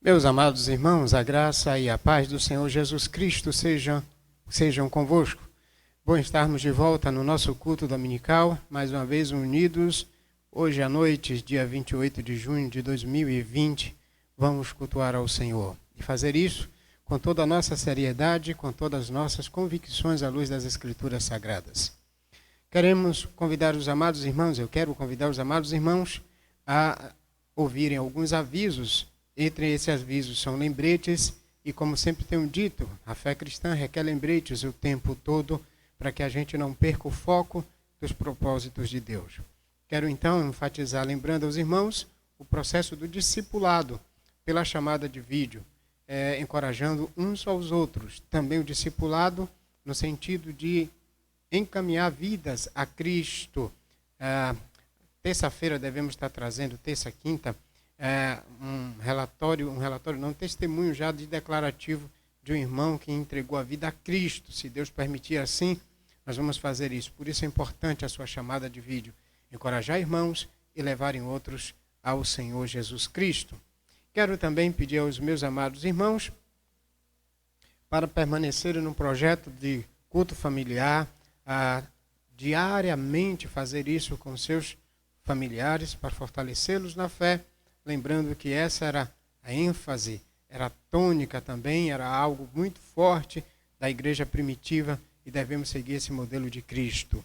Meus amados irmãos, a graça e a paz do Senhor Jesus Cristo sejam convosco. Bom estarmos de volta no nosso culto dominical, mais uma vez unidos. Hoje à noite, dia 28 de junho de 2020, vamos cultuar ao Senhor. E fazer isso com toda a nossa seriedade, com todas as nossas convicções à luz das Escrituras Sagradas. Queremos convidar os amados irmãos, eu quero convidar os amados irmãos a ouvirem alguns avisos. Entre esses avisos são lembretes, e como sempre tenho dito, a fé cristã requer lembretes o tempo todo, para que a gente não perca o foco dos propósitos de Deus. Quero então enfatizar, lembrando aos irmãos, o processo do discipulado, pela chamada de vídeo, encorajando uns aos outros. Também o discipulado no sentido de encaminhar vidas a Cristo. Terça-feira devemos estar trazendo, quinta, um testemunho já de declarativo de um irmão que entregou a vida a Cristo. Se Deus permitir assim, nós vamos fazer isso. Por isso é importante a sua chamada de vídeo. Encorajar irmãos e levarem outros ao Senhor Jesus Cristo. Quero também pedir aos meus amados irmãos para permanecerem no projeto de culto familiar, diariamente fazer isso com seus familiares para fortalecê-los na fé. Lembrando que essa era a ênfase, era a tônica também, era algo muito forte da igreja primitiva e devemos seguir esse modelo de Cristo.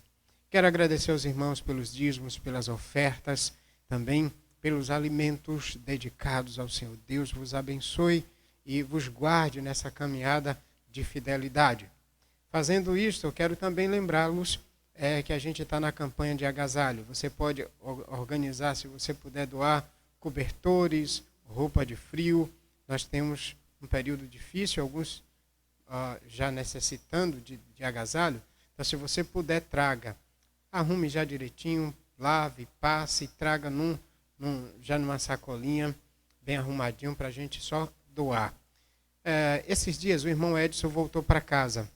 Quero agradecer aos irmãos pelos dízimos, pelas ofertas, também pelos alimentos dedicados ao Senhor. Deus vos abençoe e vos guarde nessa caminhada de fidelidade. Fazendo isto, eu quero também lembrá-los que a gente está na campanha de agasalho. Você pode organizar, se você puder doar, cobertores, roupa de frio. Nós temos um período difícil, alguns já necessitando de agasalho. Então, se você puder, traga. Arrume já direitinho, lave, passe, traga já numa sacolinha, bem arrumadinho, para a gente só doar. Esses dias o irmão Edson voltou para casa.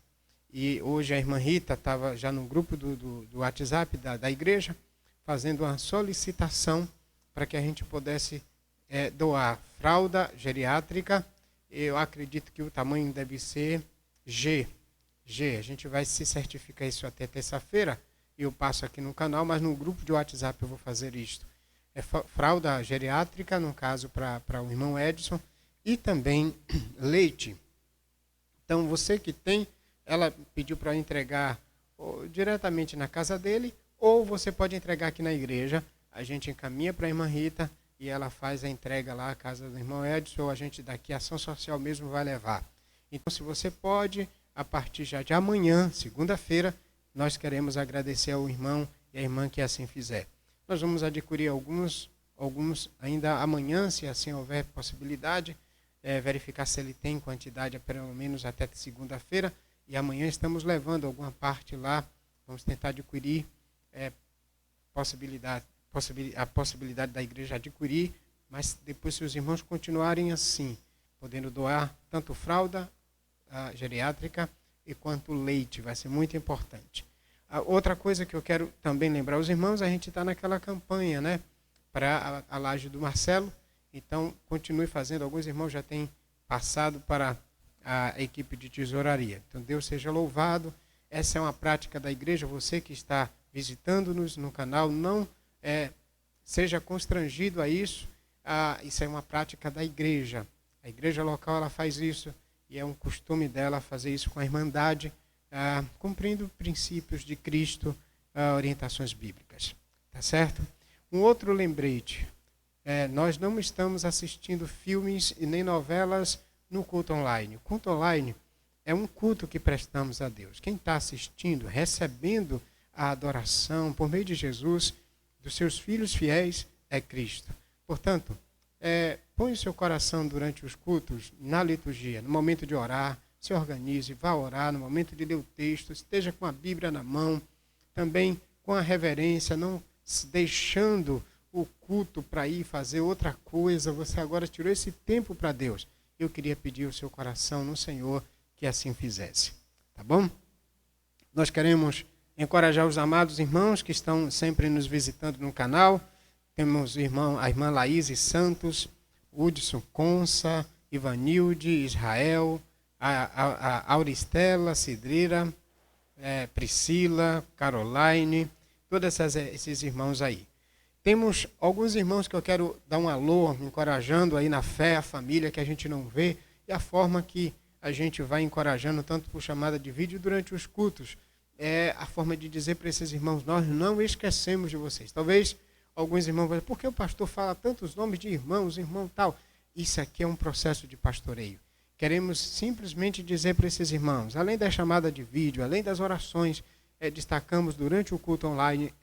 E hoje a irmã Rita estava já no grupo do WhatsApp da igreja, fazendo uma solicitação para que a gente pudesse doar fralda geriátrica. Eu acredito que o tamanho deve ser G. A gente vai se certificar isso até terça-feira. Eu passo aqui no canal, mas no grupo de WhatsApp eu vou fazer isto. Fralda geriátrica, no caso para o irmão Edson, e também leite. Então, você que tem, ela pediu para entregar diretamente na casa dele, ou você pode entregar aqui na igreja. A gente encaminha para a irmã Rita e ela faz a entrega lá à casa do irmão Edson, ou a gente daqui, a ação social mesmo, vai levar. Então, se você pode, a partir já de amanhã, segunda-feira, nós queremos agradecer ao irmão e à irmã que assim fizer. Nós vamos adquirir alguns ainda amanhã, se assim houver possibilidade, verificar se ele tem quantidade, pelo menos até segunda-feira, e amanhã estamos levando alguma parte lá, vamos tentar adquirir a possibilidade da igreja adquirir, mas depois, se os irmãos continuarem assim, podendo doar tanto fralda geriátrica e quanto leite, vai ser muito importante. Outra coisa que eu quero também lembrar aos irmãos, a gente está naquela campanha, né, para a laje do Marcelo, então continue fazendo. Alguns irmãos já têm passado para a equipe de tesouraria. Então, Deus seja louvado. Essa é uma prática da igreja. Você que está visitando-nos no canal, não seja constrangido a isso. Isso é uma prática da igreja. A igreja local, ela faz isso, e é um costume dela fazer isso com a irmandade, cumprindo princípios de Cristo, orientações bíblicas. Tá certo? Um outro lembrete. Nós não estamos assistindo filmes e nem novelas no culto online. O culto online é um culto que prestamos a Deus. Quem está assistindo, recebendo a adoração por meio de Jesus, dos seus filhos fiéis, é Cristo. Portanto, põe o seu coração durante os cultos, na liturgia, no momento de orar, se organize, vá orar, no momento de ler o texto, esteja com a Bíblia na mão, também com a reverência, não deixando o culto para ir fazer outra coisa. Você agora tirou esse tempo para Deus. Eu queria pedir o seu coração no Senhor que assim fizesse. Tá bom? Nós queremos encorajar os amados irmãos que estão sempre nos visitando no canal. Temos a irmã Laís Santos, Hudson Consa, Ivanilde, Israel, a Auristela, Cidreira, Priscila, Caroline, todos esses irmãos aí. Temos alguns irmãos que eu quero dar um alô, encorajando aí na fé, a família que a gente não vê, e a forma que a gente vai encorajando, tanto por chamada de vídeo durante os cultos, é a forma de dizer para esses irmãos, nós não esquecemos de vocês. Talvez alguns irmãos vão dizer, por que o pastor fala tantos nomes de irmãos, irmão tal? Isso aqui é um processo de pastoreio. Queremos simplesmente dizer para esses irmãos, além da chamada de vídeo, além das orações, destacamos durante o culto online,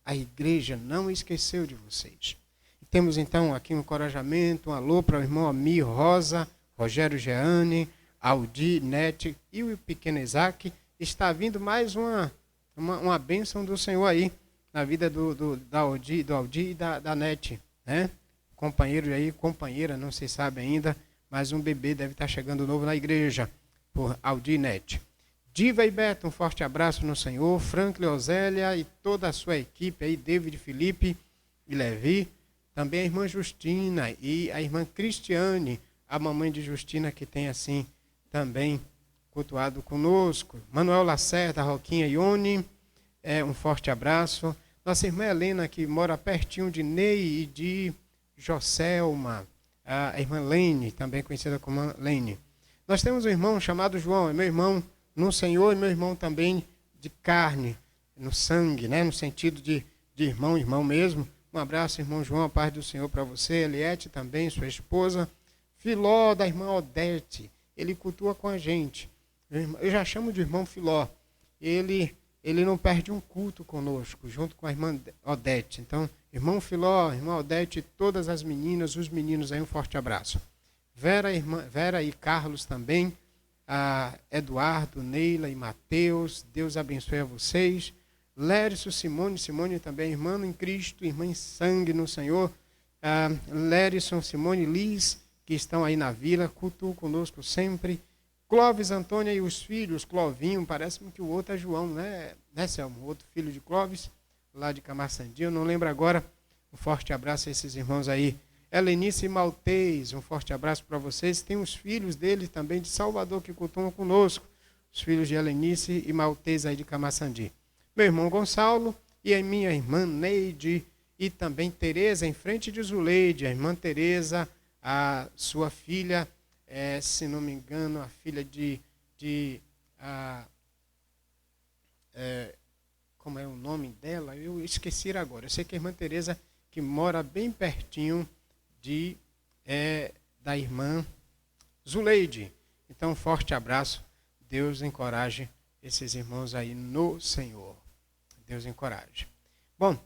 a igreja não esqueceu de vocês. E temos então aqui um encorajamento, um alô para o irmão Amir Rosa, Rogério Jeane, Aldi, Nete e o pequeno Isaac. Está vindo mais uma bênção do Senhor aí, na vida do Aldi e da Nete, né? Companheiro aí, companheira, não se sabe ainda, mas um bebê deve estar chegando novo na igreja, por Aldi e Nete. Diva e Beto, um forte abraço no Senhor. Franklin, Osélia e toda a sua equipe aí, David, Felipe e Levi. Também a irmã Justina e a irmã Cristiane, a mamãe de Justina, que tem assim também cultuado conosco. Manuel Lacerda, Roquinha Ione, um forte abraço. Nossa irmã Helena, que mora pertinho de Ney e de Joselma. A irmã Lene, também conhecida como Lene. Nós temos um irmão chamado João, é meu irmão no Senhor e meu irmão também de carne, no sangue, né? No sentido de irmão mesmo. Um abraço, irmão João, a paz do Senhor para você. Eliette também, sua esposa. Filó, da irmã Odete, ele cultua com a gente. Eu já chamo de irmão Filó. Ele não perde um culto conosco, junto com a irmã Odete. Então, irmão Filó, irmã Odete, todas as meninas, os meninos aí, um forte abraço. Vera e Carlos também, Eduardo, Neila e Mateus, Deus abençoe a vocês. Léricio, Simone também, irmã em Cristo, irmã em sangue no Senhor. Lérison, Simone, Liz, que estão aí na vila, cultuam conosco sempre. Clóvis, Antônia e os filhos, Clovinho, parece-me que o outro é João, né, Selmo? O outro filho de Clóvis, lá de Camaçandi, eu não lembro agora. Um forte abraço a esses irmãos aí. Helenice e Maltês, um forte abraço para vocês. Tem os filhos dele também de Salvador que cultuam conosco, os filhos de Helenice e Maltês aí de Camaçandi. Meu irmão Gonçalo e a minha irmã Neide e também Tereza, em frente de Zuleide, a irmã Tereza, a sua filha, se não me engano, a filha como é o nome dela? Eu esqueci agora. Eu sei que a irmã Tereza, que mora bem pertinho da irmã Zuleide. Então, um forte abraço. Deus encoraje esses irmãos aí no Senhor. Deus encoraje. Bom,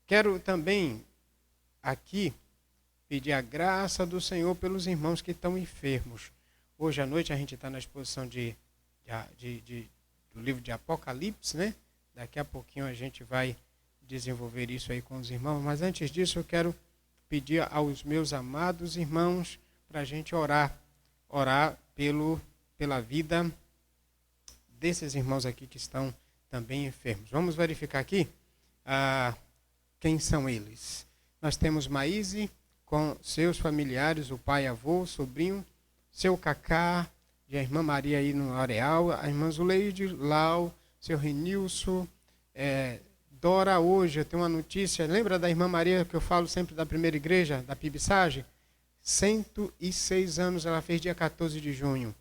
quero também aqui pedir a graça do Senhor pelos irmãos que estão enfermos. Hoje à noite a gente está na exposição do livro de Apocalipse, né? Daqui a pouquinho a gente vai desenvolver isso aí com os irmãos. Mas antes disso eu quero pedir aos meus amados irmãos para a gente orar pela vida desses irmãos aqui que estão também enfermos. Vamos verificar aqui quem são eles. Nós temos Maíse com seus familiares, o pai, avô, sobrinho, seu Cacá, e a irmã Maria aí no areal, a irmã Zuleide, Lau, seu Renilson, Dora. Hoje eu tenho uma notícia, lembra da irmã Maria que eu falo sempre da primeira igreja, da Pibissage? 106 anos ela fez dia 14 de junho.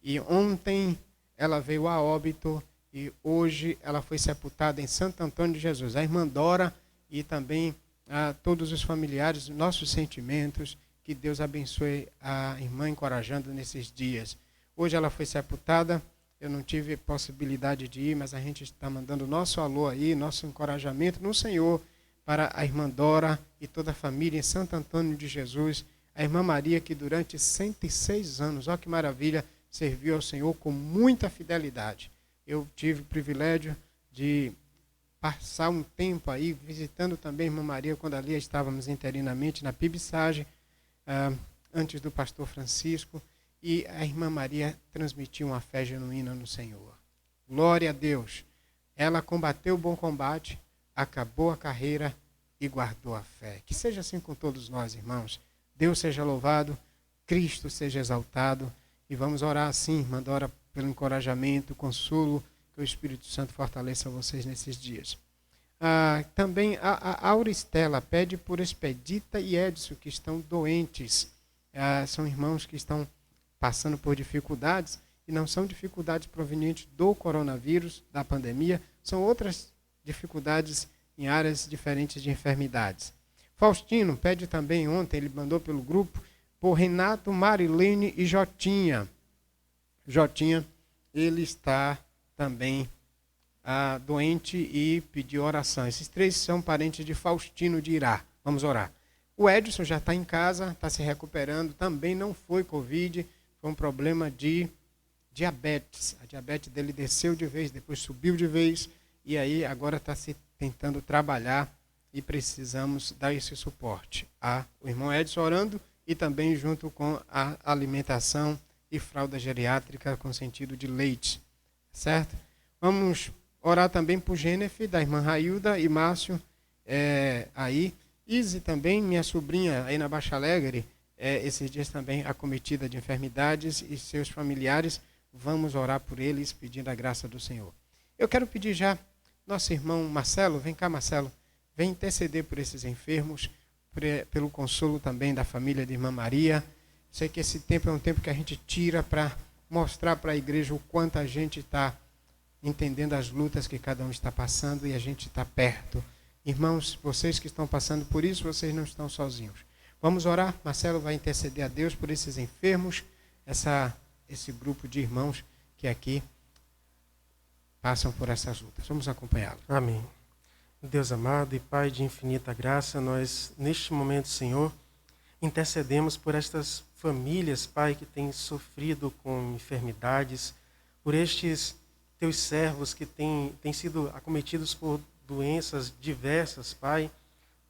E ontem ela veio a óbito e hoje ela foi sepultada em Santo Antônio de Jesus. A irmã Dora e também a todos os familiares, nossos sentimentos, que Deus abençoe a irmã encorajando nesses dias. Hoje ela foi sepultada, eu não tive possibilidade de ir, mas a gente está mandando nosso alô aí, nosso encorajamento no Senhor para a irmã Dora e toda a família em Santo Antônio de Jesus. A irmã Maria, que durante 106 anos, olha que maravilha, serviu ao Senhor com muita fidelidade. Eu tive o privilégio de passar um tempo aí, visitando também a irmã Maria, quando ali estávamos interinamente na Pibissage, antes do pastor Francisco, e a irmã Maria transmitiu uma fé genuína no Senhor. Glória a Deus. Ela combateu o bom combate, acabou a carreira e guardou a fé. Que seja assim com todos nós, irmãos. Deus seja louvado. Cristo seja exaltado. E vamos orar assim, irmã Dora, pelo encorajamento, consolo, que o Espírito Santo fortaleça vocês nesses dias. Também a Auristela pede por Expedita e Edson, que estão doentes. São irmãos que estão passando por dificuldades, e não são dificuldades provenientes do coronavírus, da pandemia, são outras dificuldades em áreas diferentes de enfermidades. Faustino pede também ontem, ele mandou pelo grupo, por Renato, Marilene e Jotinha. Jotinha, ele está também doente e pediu oração. Esses 3 são parentes de Faustino de Irá. Vamos orar. O Edson já está em casa, está se recuperando, também não foi Covid, foi um problema de diabetes. A diabetes dele desceu de vez, depois subiu de vez, e aí agora está se tentando trabalhar e precisamos dar esse suporte. O irmão Edson orando e também junto com a alimentação e fralda geriátrica com sentido de leite. Certo? Vamos orar também por Jennifer, da irmã Railda e Márcio aí. Izzy também, minha sobrinha aí na Baixa Alegre, esses dias também acometida de enfermidades e seus familiares. Vamos orar por eles, pedindo a graça do Senhor. Eu quero pedir já, nosso irmão Marcelo, vem cá Marcelo, vem interceder por esses enfermos, pelo consolo também da família de irmã Maria. Sei que esse tempo é um tempo que a gente tira para mostrar para a igreja o quanto a gente está entendendo as lutas que cada um está passando e a gente está perto. Irmãos, vocês que estão passando por isso, vocês não estão sozinhos. Vamos orar? Marcelo vai interceder a Deus por esses enfermos, esse grupo de irmãos que aqui passam por essas lutas. Vamos acompanhá-lo. Amém. Deus amado e Pai de infinita graça, nós, neste momento, Senhor, intercedemos por estas famílias, Pai, que têm sofrido com enfermidades, por estes teus servos que têm sido acometidos por doenças diversas, Pai.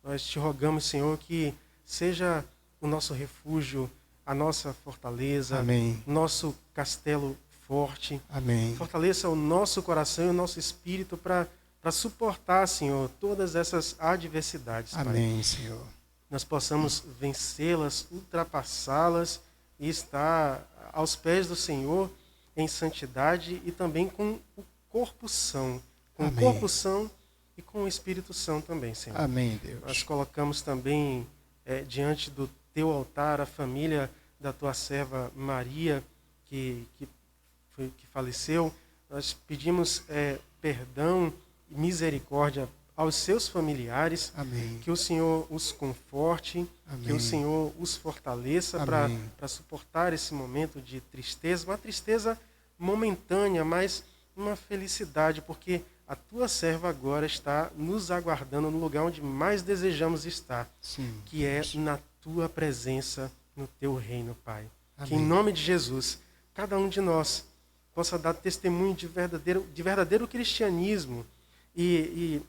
Nós te rogamos, Senhor, que seja o nosso refúgio, a nossa fortaleza, Amém. Nosso castelo forte. Amém. Fortaleça o nosso coração e o nosso espírito para suportar, Senhor, todas essas adversidades, Pai. Amém, Senhor. Nós possamos vencê-las, ultrapassá-las e estar aos pés do Senhor em santidade e também com o corpo são. Com Amém. o corpo são e com o Espírito Santo também, Senhor. Amém, Deus. Nós colocamos também diante do teu altar a família da tua serva Maria, que faleceu. Nós pedimos perdão e misericórdia aos seus familiares. Amém. Que o Senhor os conforte, Amém. que o Senhor os fortaleça para suportar esse momento de tristeza, uma tristeza momentânea, mas uma felicidade, porque a tua serva agora está nos aguardando no lugar onde mais desejamos estar, Sim, que é na tua presença, no teu reino, Pai. Amém. Que em nome de Jesus, cada um de nós possa dar testemunho de verdadeiro cristianismo e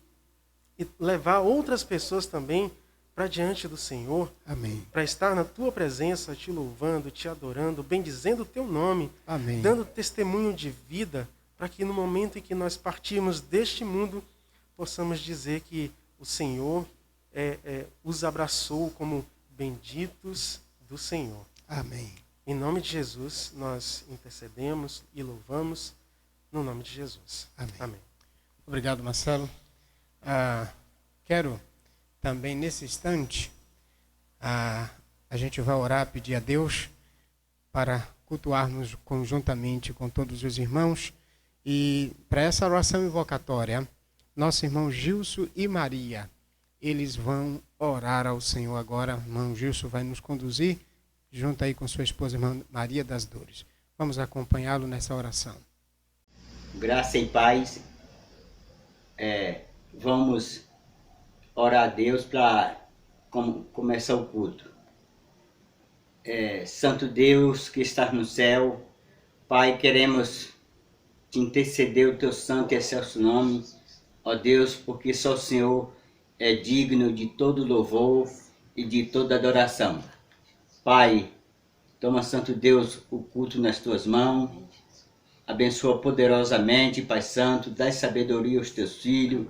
levar outras pessoas também para diante do Senhor, Amém. para estar na tua presença, te louvando, te adorando, bendizendo o teu nome, Amém. dando testemunho de vida, para que no momento em que nós partirmos deste mundo, possamos dizer que o Senhor os abraçou como benditos do Senhor. Amém. Em nome de Jesus, nós intercedemos e louvamos, no nome de Jesus. Amém. Amém. Obrigado, Marcelo. Quero também, nesse instante, a gente vai orar, pedir a Deus para cultuarmos conjuntamente com todos os irmãos. E para essa oração invocatória, nosso irmão Gilson e Maria, eles vão orar ao Senhor agora. O irmão Gilson vai nos conduzir, junto aí com sua esposa, irmã Maria das Dores. Vamos acompanhá-lo nessa oração. Graça e paz. Vamos orar a Deus para começar o culto. Santo Deus que estás no céu, Pai, queremos te interceder o teu santo e excelso nome, ó Deus, porque só o Senhor é digno de todo louvor e de toda adoração. Pai, toma, Santo Deus, o culto nas tuas mãos, abençoa poderosamente, Pai Santo, dá sabedoria aos teus filhos,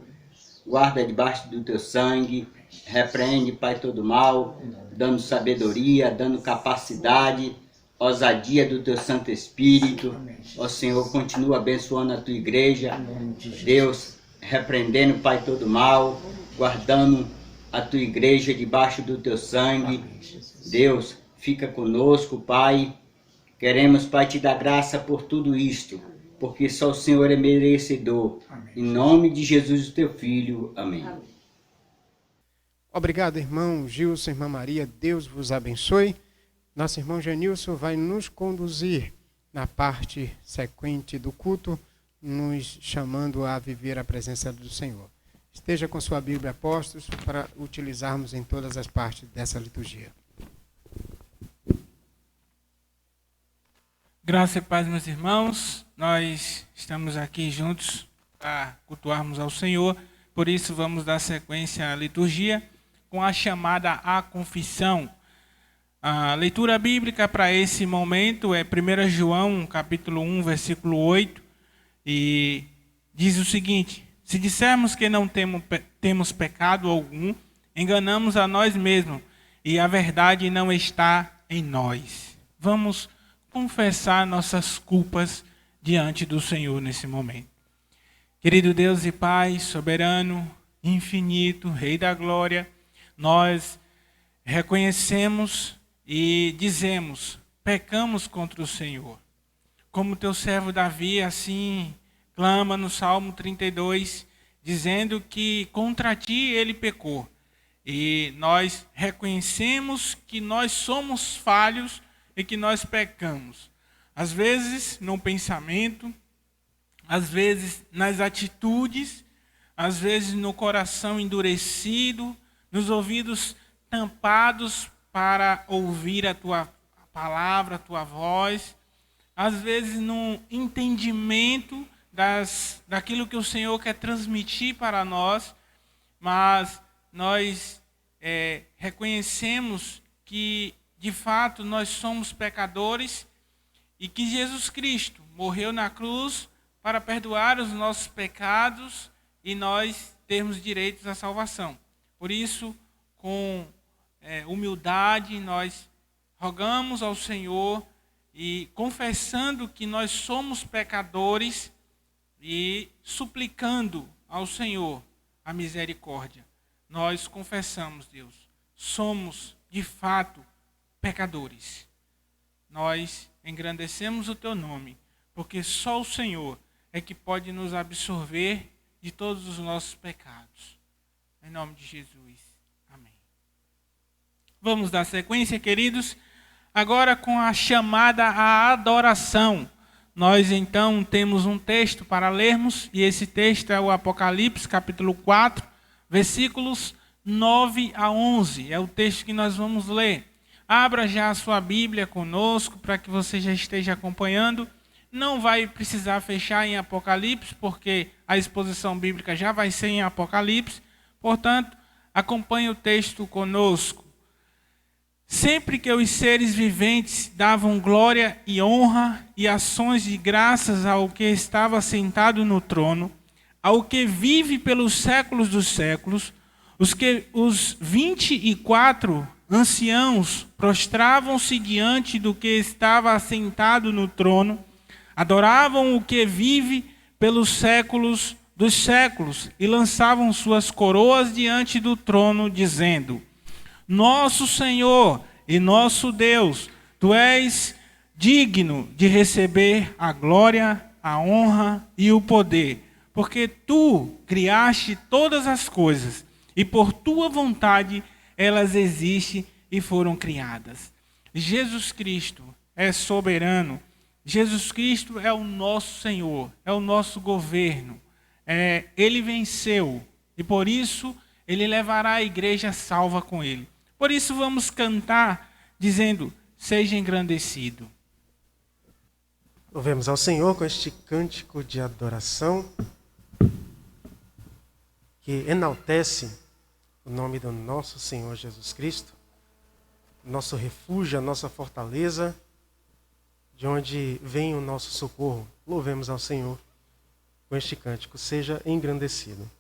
guarda debaixo do teu sangue, repreende, Pai, todo mal, dando sabedoria, dando capacidade, ousadia do teu Santo Espírito. Ó Senhor, continua abençoando a tua igreja. Deus, repreendendo, Pai, todo mal, guardando a tua igreja debaixo do teu sangue. Deus, fica conosco, Pai. Queremos, Pai, te dar graça por tudo isto, porque só o Senhor é merecedor. Em nome de Jesus, o teu Filho. Amém. Obrigado, irmão Gilson, irmã Maria. Deus vos abençoe. Nosso irmão Genilson vai nos conduzir na parte sequente do culto, nos chamando a viver a presença do Senhor. Esteja com sua Bíblia, apóstolos, para utilizarmos em todas as partes dessa liturgia. Graça e paz, meus irmãos. Nós estamos aqui juntos para cultuarmos ao Senhor. Por isso, vamos dar sequência à liturgia com a chamada à confissão. A leitura bíblica para esse momento é 1 João, capítulo 1, versículo 8, e diz o seguinte: se dissermos que não temos pecado algum, enganamos a nós mesmos, e a verdade não está em nós. Vamos confessar nossas culpas diante do Senhor nesse momento. Querido Deus e Pai, soberano, infinito, Rei da glória, nós reconhecemos e dizemos: pecamos contra o Senhor. Como teu servo Davi assim clama no Salmo 32, dizendo que contra ti ele pecou. E nós reconhecemos que nós somos falhos e que nós pecamos. Às vezes no pensamento, às vezes nas atitudes, às vezes no coração endurecido, nos ouvidos tampados para ouvir a tua palavra, a tua voz, às vezes no entendimento daquilo que o Senhor quer transmitir para nós, mas nós reconhecemos que de fato nós somos pecadores e que Jesus Cristo morreu na cruz para perdoar os nossos pecados e nós termos direitos à salvação. Por isso, com humildade, nós rogamos ao Senhor e confessando que nós somos pecadores e suplicando ao Senhor a misericórdia. Nós confessamos, Deus, somos de fato pecadores. Nós engrandecemos o teu nome, porque só o Senhor é que pode nos absorver de todos os nossos pecados. Em nome de Jesus. Amém. Vamos dar sequência, queridos, agora com a chamada à adoração. Nós então temos um texto para lermos, e esse texto é o Apocalipse, capítulo 4, versículos 9 a 11. É o texto que nós vamos ler. Abra já a sua Bíblia conosco, para que você já esteja acompanhando. Não vai precisar fechar em Apocalipse, porque a exposição bíblica já vai ser em Apocalipse. Portanto, acompanhe o texto conosco. Sempre que os seres viventes davam glória e honra e ações de graças ao que estava sentado no trono, ao que vive pelos séculos dos séculos, os 24 anciãos prostravam-se diante do que estava assentado no trono, adoravam o que vive pelos séculos dos séculos e lançavam suas coroas diante do trono, dizendo: Nosso Senhor e nosso Deus, Tu és digno de receber a glória, a honra e o poder, porque Tu criaste todas as coisas e por Tua vontade elas existem e foram criadas. Jesus Cristo é soberano. Jesus Cristo é o nosso Senhor, é o nosso governo. Ele venceu e por isso Ele levará a igreja salva com Ele. Por isso vamos cantar dizendo: seja engrandecido. Louvemos ao Senhor com este cântico de adoração que enaltece o nome do nosso Senhor Jesus Cristo, nosso refúgio, a nossa fortaleza, de onde vem o nosso socorro. Louvemos ao Senhor com este cântico: seja engrandecido.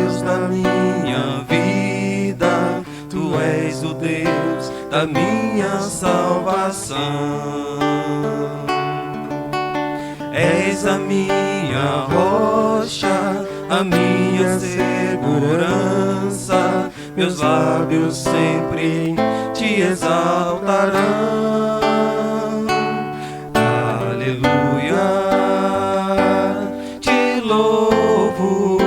Deus da minha vida, Tu és o Deus da minha salvação. És a minha rocha, a minha segurança, meus lábios sempre te exaltarão. Aleluia, te louvo,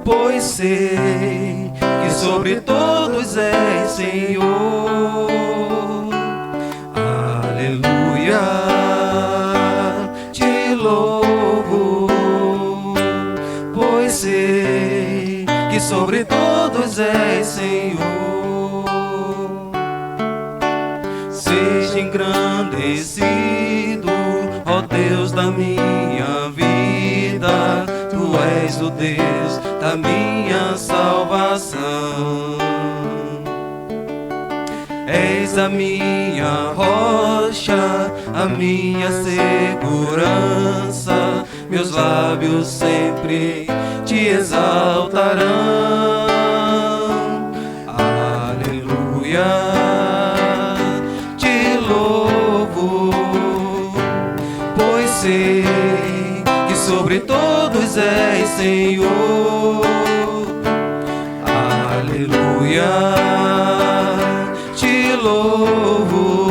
pois sei que sobre todos és Senhor. Aleluia, te louvo, pois sei que sobre todos és Senhor. Seja engrandecido, ó Deus da minha vida, Tu és o Deus da minha salvação. És a minha rocha, a minha segurança, meus lábios sempre te exaltarão. Aleluia, te louvo, pois sei que sobre todos és Senhor. Aleluia, te louvo,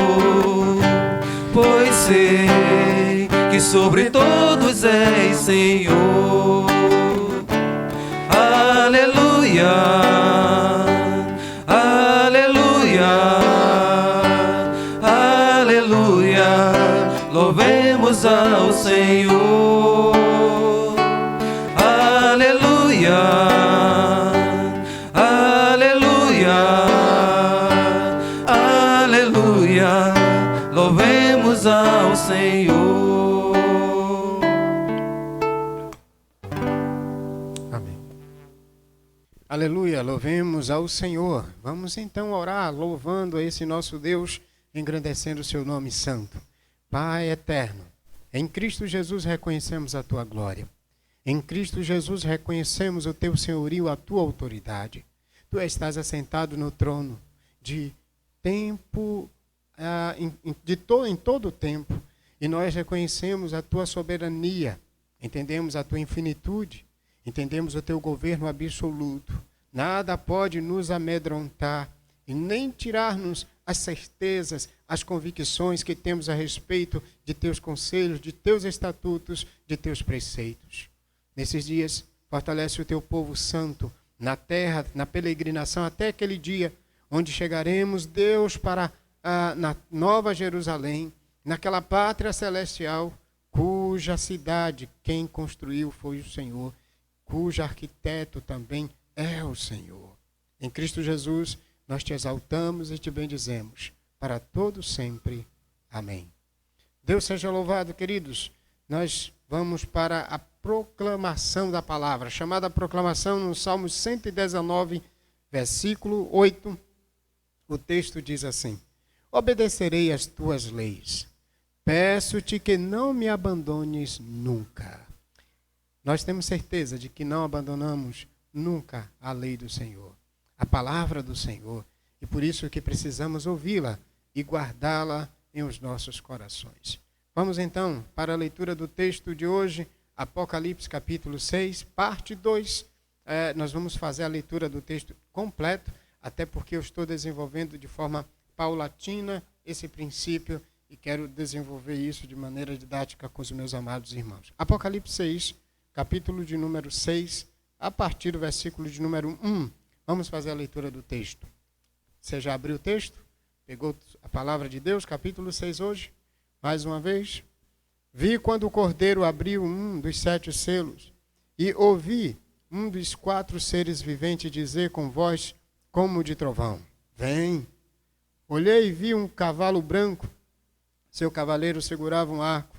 pois sei que sobre todos és Senhor. Aleluia, aleluia, aleluia, louvemos ao Senhor. Aleluia, aleluia, aleluia, louvemos ao Senhor. Amém. Aleluia, louvemos ao Senhor. Vamos então orar louvando a esse nosso Deus, engrandecendo o seu nome santo. Pai eterno, em Cristo Jesus reconhecemos a tua glória. Em Cristo Jesus reconhecemos o teu senhorio, a tua autoridade. Tu estás assentado no trono de tempo, em todo o tempo, e nós reconhecemos a tua soberania, entendemos a tua infinitude, entendemos o teu governo absoluto. Nada pode nos amedrontar e nem tirar-nos as certezas, as convicções que temos a respeito de teus conselhos, de teus estatutos, de teus preceitos. Nesses dias, fortalece o teu povo santo na terra, na peregrinação, até aquele dia onde chegaremos, Deus, na Nova Jerusalém, naquela pátria celestial, cuja cidade quem construiu foi o Senhor, cujo arquiteto também é o Senhor. Em Cristo Jesus, nós te exaltamos e te bendizemos, para todo sempre. Amém. Deus seja louvado, queridos. Nós vamos para a proclamação da palavra, chamada proclamação no Salmo 119, versículo 8. O texto diz assim: obedecerei às tuas leis, peço-te que não me abandones nunca. Nós temos certeza de que não abandonamos nunca a lei do Senhor, a palavra do Senhor, e por isso que precisamos ouvi-la e guardá-la em os nossos corações. Vamos então para a leitura do texto de hoje, Apocalipse capítulo 6, parte 2. Nós vamos fazer a leitura do texto completo, até porque eu estou desenvolvendo de forma paulatina esse princípio e quero desenvolver isso de maneira didática com os meus amados irmãos. Apocalipse 6, capítulo de número 6, a partir do versículo de número 1. Vamos fazer a leitura do texto. Você já abriu o texto? Pegou a palavra de Deus, capítulo 6 hoje? Mais uma vez. Vi quando o Cordeiro abriu um dos 7 selos, e ouvi um dos 4 seres viventes dizer com voz como de trovão: vem. Olhei e vi um cavalo branco. Seu cavaleiro segurava um arco.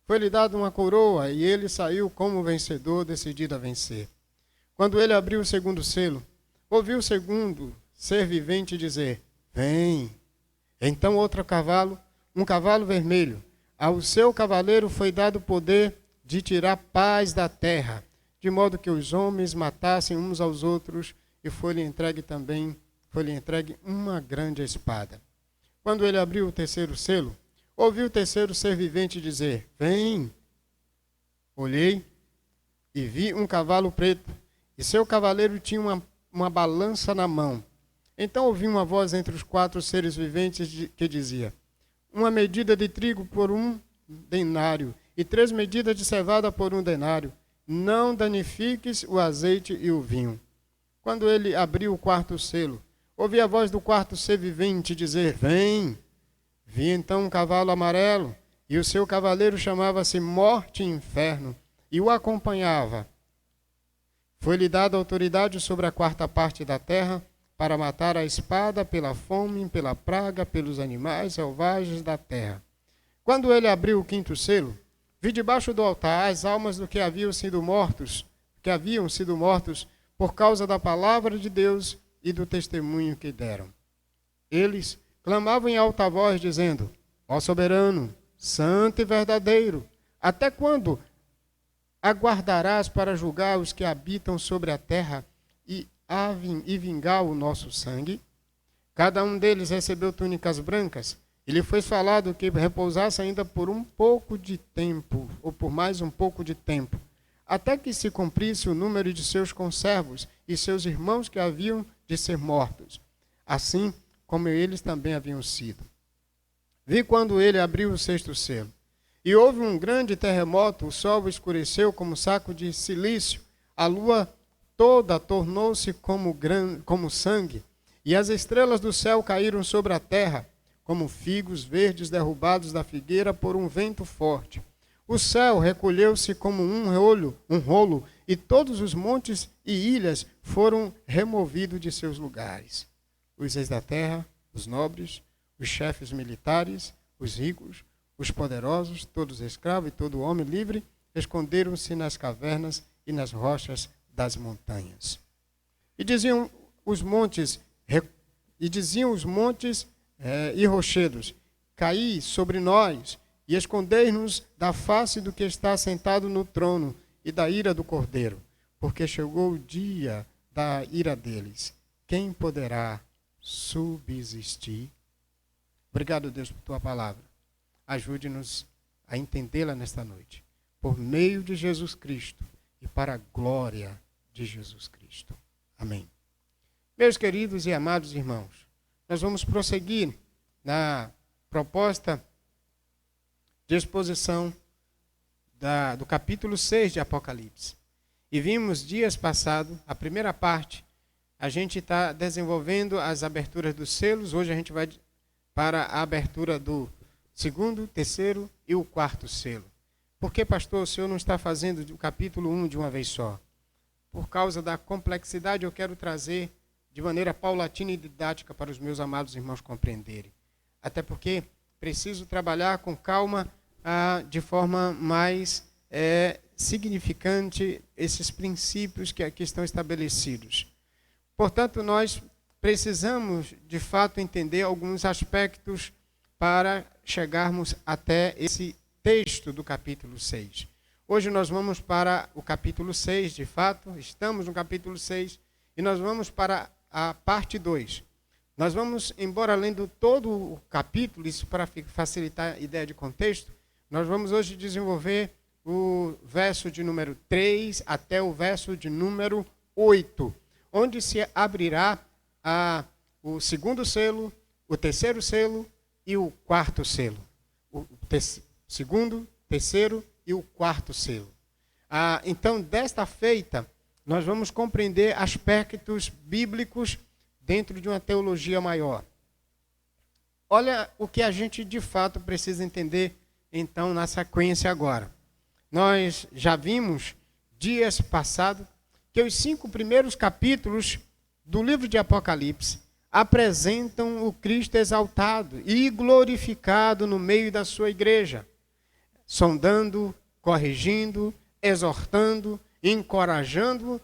Foi-lhe dado uma coroa, e ele saiu como vencedor, decidido a vencer. Quando ele abriu o segundo selo, ouvi o segundo ser vivente dizer: vem. Então outro cavalo, um cavalo vermelho, ao seu cavaleiro foi dado o poder de tirar paz da terra, de modo que os homens matassem uns aos outros, e foi-lhe entregue uma grande espada. Quando ele abriu o terceiro selo, ouviu o terceiro ser vivente dizer: Vem! Olhei e vi um cavalo preto, e seu cavaleiro tinha uma balança na mão. Então ouvi uma voz entre os 4 seres viventes que dizia: Uma medida de trigo por 1 denário, e 3 medidas de cevada por 1 denário. Não danifiques o azeite e o vinho. Quando ele abriu o 4º selo, ouvi a voz do 4º ser vivente dizer: Vem! Vi então um cavalo amarelo, e o seu cavaleiro chamava-se Morte e Inferno, e o acompanhava. Foi-lhe dada autoridade sobre a 4ª parte da terra, para matar a espada, pela fome, pela praga, pelos animais selvagens da terra. Quando ele abriu o 5º selo, vi debaixo do altar as almas do que haviam sido mortos por causa da palavra de Deus e do testemunho que deram. Eles clamavam em alta voz, dizendo: Ó soberano, santo e verdadeiro, até quando aguardarás para julgar os que habitam sobre a terra e vingar o nosso sangue? Cada um deles recebeu túnicas brancas, e lhe foi falado que repousasse ainda por um pouco de tempo, ou por mais um pouco de tempo, até que se cumprisse o número de seus conservos e seus irmãos que haviam de ser mortos, assim como eles também haviam sido. Vi quando ele abriu o 6º selo, e houve um grande terremoto, o sol escureceu como saco de silício, a lua toda tornou-se como sangue, e as estrelas do céu caíram sobre a terra, como figos verdes derrubados da figueira por um vento forte. O céu recolheu-se como um rolo, e todos os montes e ilhas foram removidos de seus lugares. Os reis da terra, os nobres, os chefes militares, os ricos, os poderosos, todos escravos e todo homem livre, esconderam-se nas cavernas e nas rochas das montanhas. E diziam os montes e rochedos: Caí sobre nós e escondei-nos da face do que está sentado no trono e da ira do Cordeiro, porque chegou o dia da ira deles. Quem poderá subsistir? Obrigado, Deus, por tua palavra. Ajude-nos a entendê-la nesta noite, por meio de Jesus Cristo e para a glória de Jesus Cristo. Amém. Meus queridos e amados irmãos, nós vamos prosseguir na proposta de exposição do capítulo 6 de Apocalipse. E vimos dias passados, a primeira parte, a gente está desenvolvendo as aberturas dos selos. Hoje a gente vai para a abertura do 2º, 3º e o 4º selo. Por que, pastor, o senhor não está fazendo o capítulo 1 de uma vez só? Por causa da complexidade, eu quero trazer de maneira paulatina e didática para os meus amados irmãos compreenderem. Até porque preciso trabalhar com calma, de forma mais significante, esses princípios que aqui estão estabelecidos. Portanto, nós precisamos, de fato, entender alguns aspectos para chegarmos até esse texto do capítulo 6. Hoje nós vamos para o capítulo 6, de fato, estamos no capítulo 6, e nós vamos para a parte 2. Nós vamos, embora lendo todo o capítulo, isso para facilitar a ideia de contexto, nós vamos hoje desenvolver o verso de número 3 até o verso de número 8, onde se abrirá o 2º selo, o 3º selo e o 4º selo. O 2º, 3º e o 4º selo. Então, desta feita, nós vamos compreender aspectos bíblicos dentro de uma teologia maior. Olha o que a gente de fato precisa entender, então, na sequência agora. Nós já vimos, dias passados, que os 5 primeiros capítulos do livro de Apocalipse apresentam o Cristo exaltado e glorificado no meio da sua igreja, sondando, corrigindo, exortando, encorajando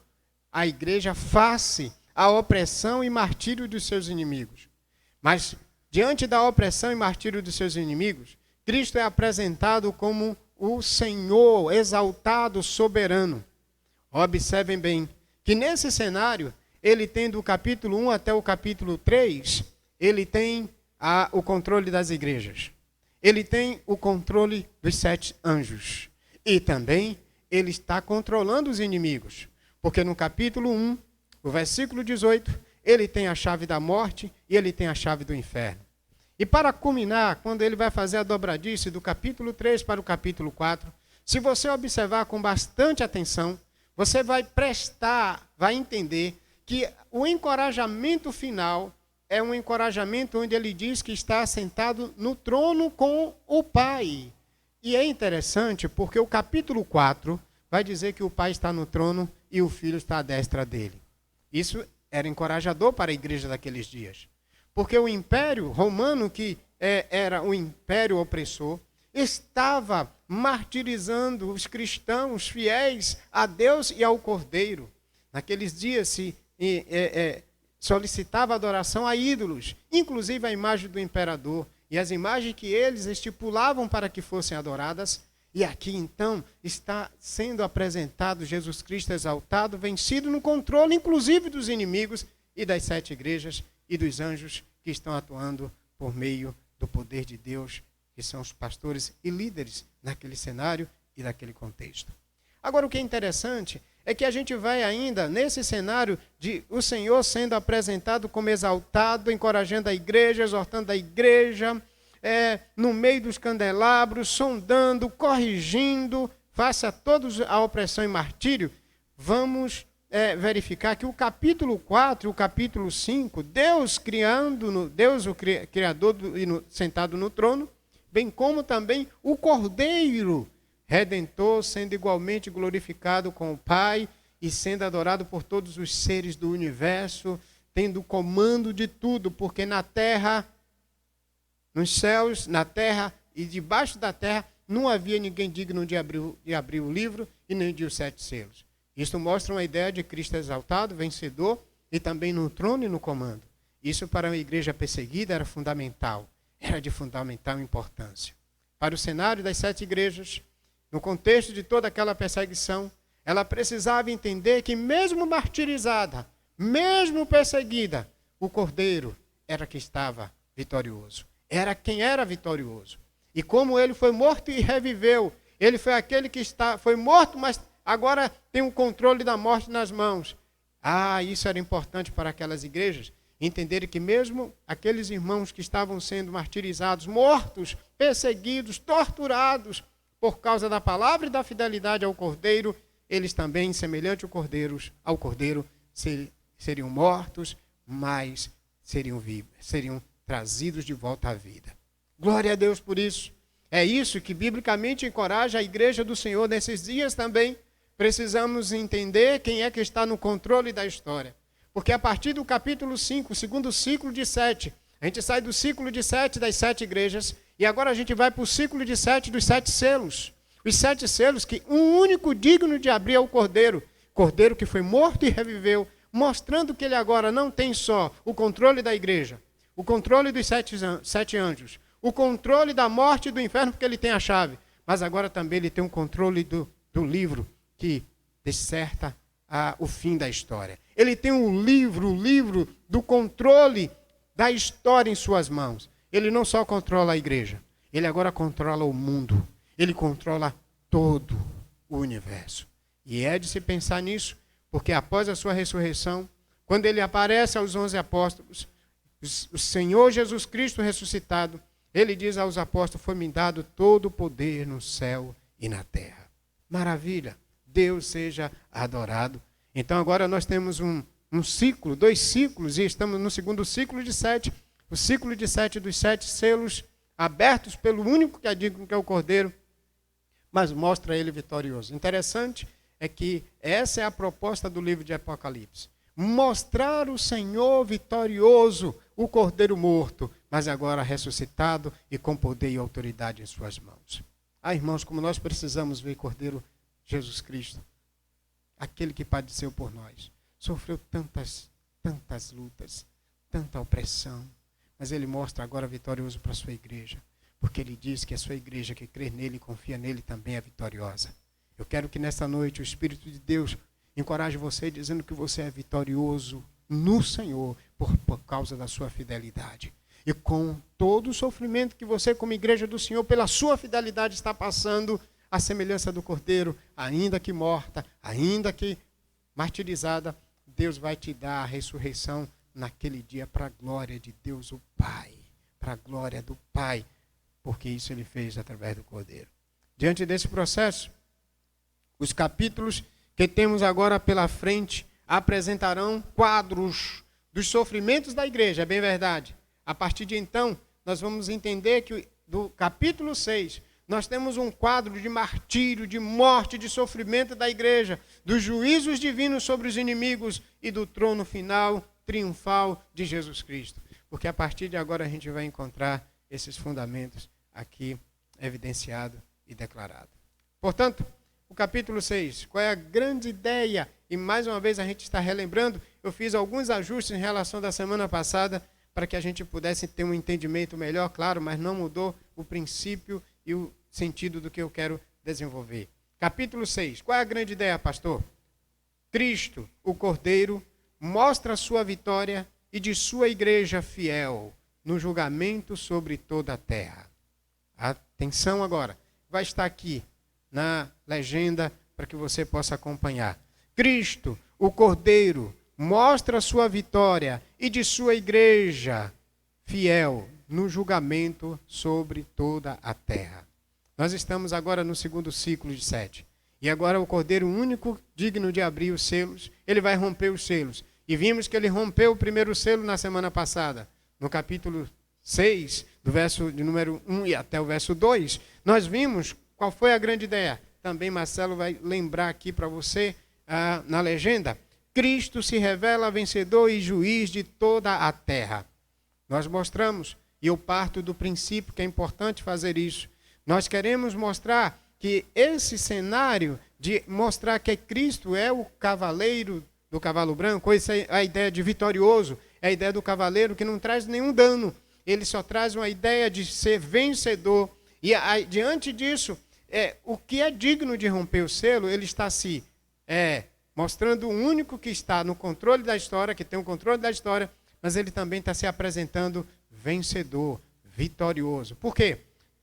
a igreja face à opressão e martírio dos seus inimigos. Mas, diante da opressão e martírio dos seus inimigos, Cristo é apresentado como o Senhor exaltado, soberano. Observem bem que nesse cenário, ele tem do capítulo 1 até o capítulo 3, ele tem o controle das igrejas. Ele tem o controle dos 7 anjos. E também ele está controlando os inimigos. Porque no capítulo 1, o versículo 18, ele tem a chave da morte e ele tem a chave do inferno. E para culminar, quando ele vai fazer a dobradice do capítulo 3 para o capítulo 4, se você observar com bastante atenção, você vai vai entender que o encorajamento final é um encorajamento onde ele diz que está sentado no trono com o Pai. E é interessante porque o capítulo 4 vai dizer que o Pai está no trono e o Filho está à destra dele. Isso era encorajador para a igreja daqueles dias. Porque o Império Romano, que era o império opressor, estava martirizando os cristãos fiéis a Deus e ao Cordeiro. Naqueles dias se solicitava adoração a ídolos, inclusive a imagem do imperador, e as imagens que eles estipulavam para que fossem adoradas. E aqui então está sendo apresentado Jesus Cristo exaltado, vencido no controle inclusive dos inimigos e das 7 igrejas e dos anjos que estão atuando por meio do poder de Deus, que são os pastores e líderes naquele cenário e naquele contexto. Agora, o que é interessante é que a gente vai ainda nesse cenário de o Senhor sendo apresentado como exaltado, encorajando a igreja, exortando a igreja, no meio dos candelabros, sondando, corrigindo, face a todos a opressão e martírio. Vamos verificar que o capítulo 4 e o capítulo 5, Deus o Criador sentado no trono, bem como também o Cordeiro Redentor sendo igualmente glorificado com o Pai e sendo adorado por todos os seres do universo, tendo comando de tudo, porque na terra, nos céus, na terra e debaixo da terra, não havia ninguém digno de abrir o livro e nem de os 7 selos. Isto mostra uma ideia de Cristo exaltado, vencedor e também no trono e no comando. Isso para uma igreja perseguida era fundamental, era de fundamental importância. Para o cenário das 7 igrejas, no contexto de toda aquela perseguição, ela precisava entender que mesmo martirizada, mesmo perseguida, o Cordeiro era que estava vitorioso. Era quem era vitorioso. E como ele foi morto e reviveu, ele foi aquele que foi morto, mas agora tem o controle da morte nas mãos. Isso era importante para aquelas igrejas, entenderem que mesmo aqueles irmãos que estavam sendo martirizados, mortos, perseguidos, torturados, por causa da palavra e da fidelidade ao Cordeiro, eles também, semelhante ao Cordeiro, seriam mortos, mas seriam vivos, seriam trazidos de volta à vida. Glória a Deus por isso. É isso que biblicamente encoraja a igreja do Senhor nesses dias também. Precisamos entender quem é que está no controle da história. Porque a partir do capítulo 5, o segundo ciclo de 7, a gente sai do ciclo de 7 das 7 igrejas, e agora a gente vai para o ciclo de 7 dos 7 selos. Os 7 selos que um único digno de abrir é o Cordeiro. Cordeiro que foi morto e reviveu, mostrando que ele agora não tem só o controle da igreja, o controle dos 7 anjos, o controle da morte e do inferno, porque ele tem a chave, mas agora também ele tem o controle do livro que disserta o fim da história. Ele tem o livro do controle da história em suas mãos. Ele não só controla a igreja, ele agora controla o mundo. Ele controla todo o universo. E é de se pensar nisso, porque após a sua ressurreição, quando ele aparece aos 11 apóstolos, o Senhor Jesus Cristo ressuscitado, ele diz aos apóstolos: foi-me dado todo o poder no céu e na terra. Maravilha! Deus seja adorado. Então agora nós temos um ciclo, 2 ciclos, e estamos no segundo ciclo de 7, o ciclo de 7 dos 7 selos, abertos pelo único que é digno, que é o Cordeiro, mas mostra ele vitorioso. Interessante é que essa é a proposta do livro de Apocalipse. Mostrar o Senhor vitorioso, o Cordeiro morto, mas agora ressuscitado e com poder e autoridade em suas mãos. Irmãos, como nós precisamos ver Cordeiro Jesus Cristo, aquele que padeceu por nós, sofreu tantas lutas, tanta opressão, mas ele mostra agora vitorioso para a sua igreja, porque ele diz que a sua igreja que crê nele e confia nele também é vitoriosa. Eu quero que nesta noite o Espírito de Deus encoraje você dizendo que você é vitorioso no Senhor por causa da sua fidelidade. E com todo o sofrimento que você, como igreja do Senhor, pela sua fidelidade está passando, a semelhança do Cordeiro, ainda que morta, ainda que martirizada, Deus vai te dar a ressurreição naquele dia para a glória de Deus o Pai. Para a glória do Pai, porque isso ele fez através do Cordeiro. Diante desse processo, os capítulos que temos agora pela frente apresentarão quadros dos sofrimentos da igreja, é bem verdade. A partir de então, nós vamos entender que do capítulo 6, nós temos um quadro de martírio, de morte, de sofrimento da igreja, dos juízos divinos sobre os inimigos e do trono final, triunfal de Jesus Cristo. Porque a partir de agora a gente vai encontrar esses fundamentos aqui evidenciados e declarados. Portanto, o capítulo 6, qual é a grande ideia? E mais uma vez a gente está relembrando, eu fiz alguns ajustes em relação da semana passada, para que a gente pudesse ter um entendimento melhor, claro, mas não mudou o princípio e o sentido do que eu quero desenvolver. Capítulo 6, qual é a grande ideia, pastor? Cristo, o Cordeiro, mostra a sua vitória e de sua igreja fiel no julgamento sobre toda a terra. Atenção agora, vai estar aqui na legenda para que você possa acompanhar. Cristo, o Cordeiro, mostra a sua vitória e de sua igreja fiel no julgamento sobre toda a terra. Nós estamos agora no segundo ciclo de 7. E agora o Cordeiro único, digno de abrir os selos, ele vai romper os selos. E vimos que ele rompeu o primeiro selo na semana passada. No capítulo 6, do verso de número 1 e até o verso 2, nós vimos qual foi a grande ideia. Também Marcelo vai lembrar aqui para você na legenda. Cristo se revela vencedor e juiz de toda a terra. Nós mostramos, e eu parto do princípio que é importante fazer isso. Nós queremos mostrar que esse cenário de mostrar que Cristo é o cavaleiro do cavalo branco, essa é a ideia de vitorioso, é a ideia do cavaleiro que não traz nenhum dano. Ele só traz uma ideia de ser vencedor. E diante disso, o que é digno de romper o selo, ele está se mostrando o único que está no controle da história, que tem o controle da história, mas ele também está se apresentando vencedor, vitorioso. Por quê?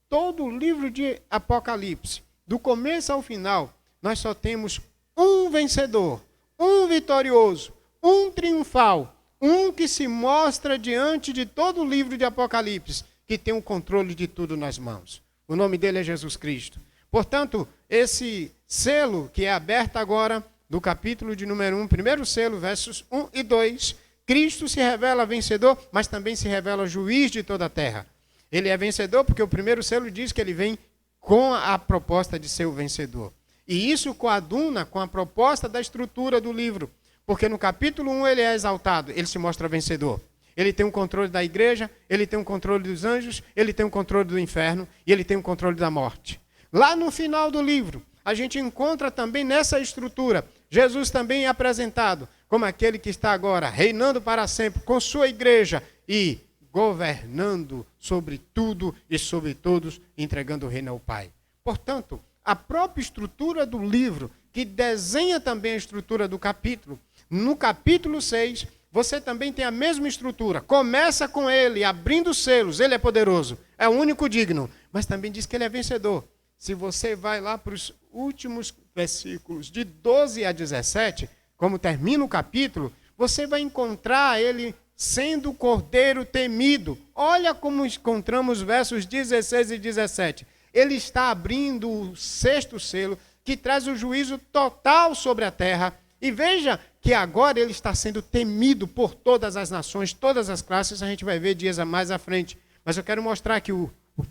Todo o livro de Apocalipse, do começo ao final, nós só temos um vencedor, um vitorioso, um triunfal, um que se mostra diante de todo o livro de Apocalipse, que tem o controle de tudo nas mãos. O nome dele é Jesus Cristo. Portanto, esse selo que é aberto agora, do capítulo de número 1, primeiro selo, versos 1 e 2, Cristo se revela vencedor, mas também se revela juiz de toda a terra. Ele é vencedor porque o primeiro selo diz que ele vem com a proposta de ser o vencedor. E isso coaduna com a proposta da estrutura do livro, porque no capítulo 1 ele é exaltado, ele se mostra vencedor. Ele tem um controle da igreja, ele tem um controle dos anjos, ele tem um controle do inferno e ele tem um controle da morte. Lá no final do livro, a gente encontra também nessa estrutura, Jesus também é apresentado como aquele que está agora reinando para sempre com sua igreja e governando sobre tudo e sobre todos, entregando o reino ao Pai. Portanto, a própria estrutura do livro, que desenha também a estrutura do capítulo, no capítulo 6, você também tem a mesma estrutura. Começa com ele, abrindo os selos, ele é poderoso, é o único digno, mas também diz que ele é vencedor. Se você vai lá para os últimos versículos de 12 a 17, como termina o capítulo, você vai encontrar ele sendo o Cordeiro temido. Olha como encontramos versos 16 e 17. Ele está abrindo o sexto selo, que traz o juízo total sobre a terra. E veja que agora ele está sendo temido por todas as nações, todas as classes, a gente vai ver dias mais à frente. Mas eu quero mostrar que o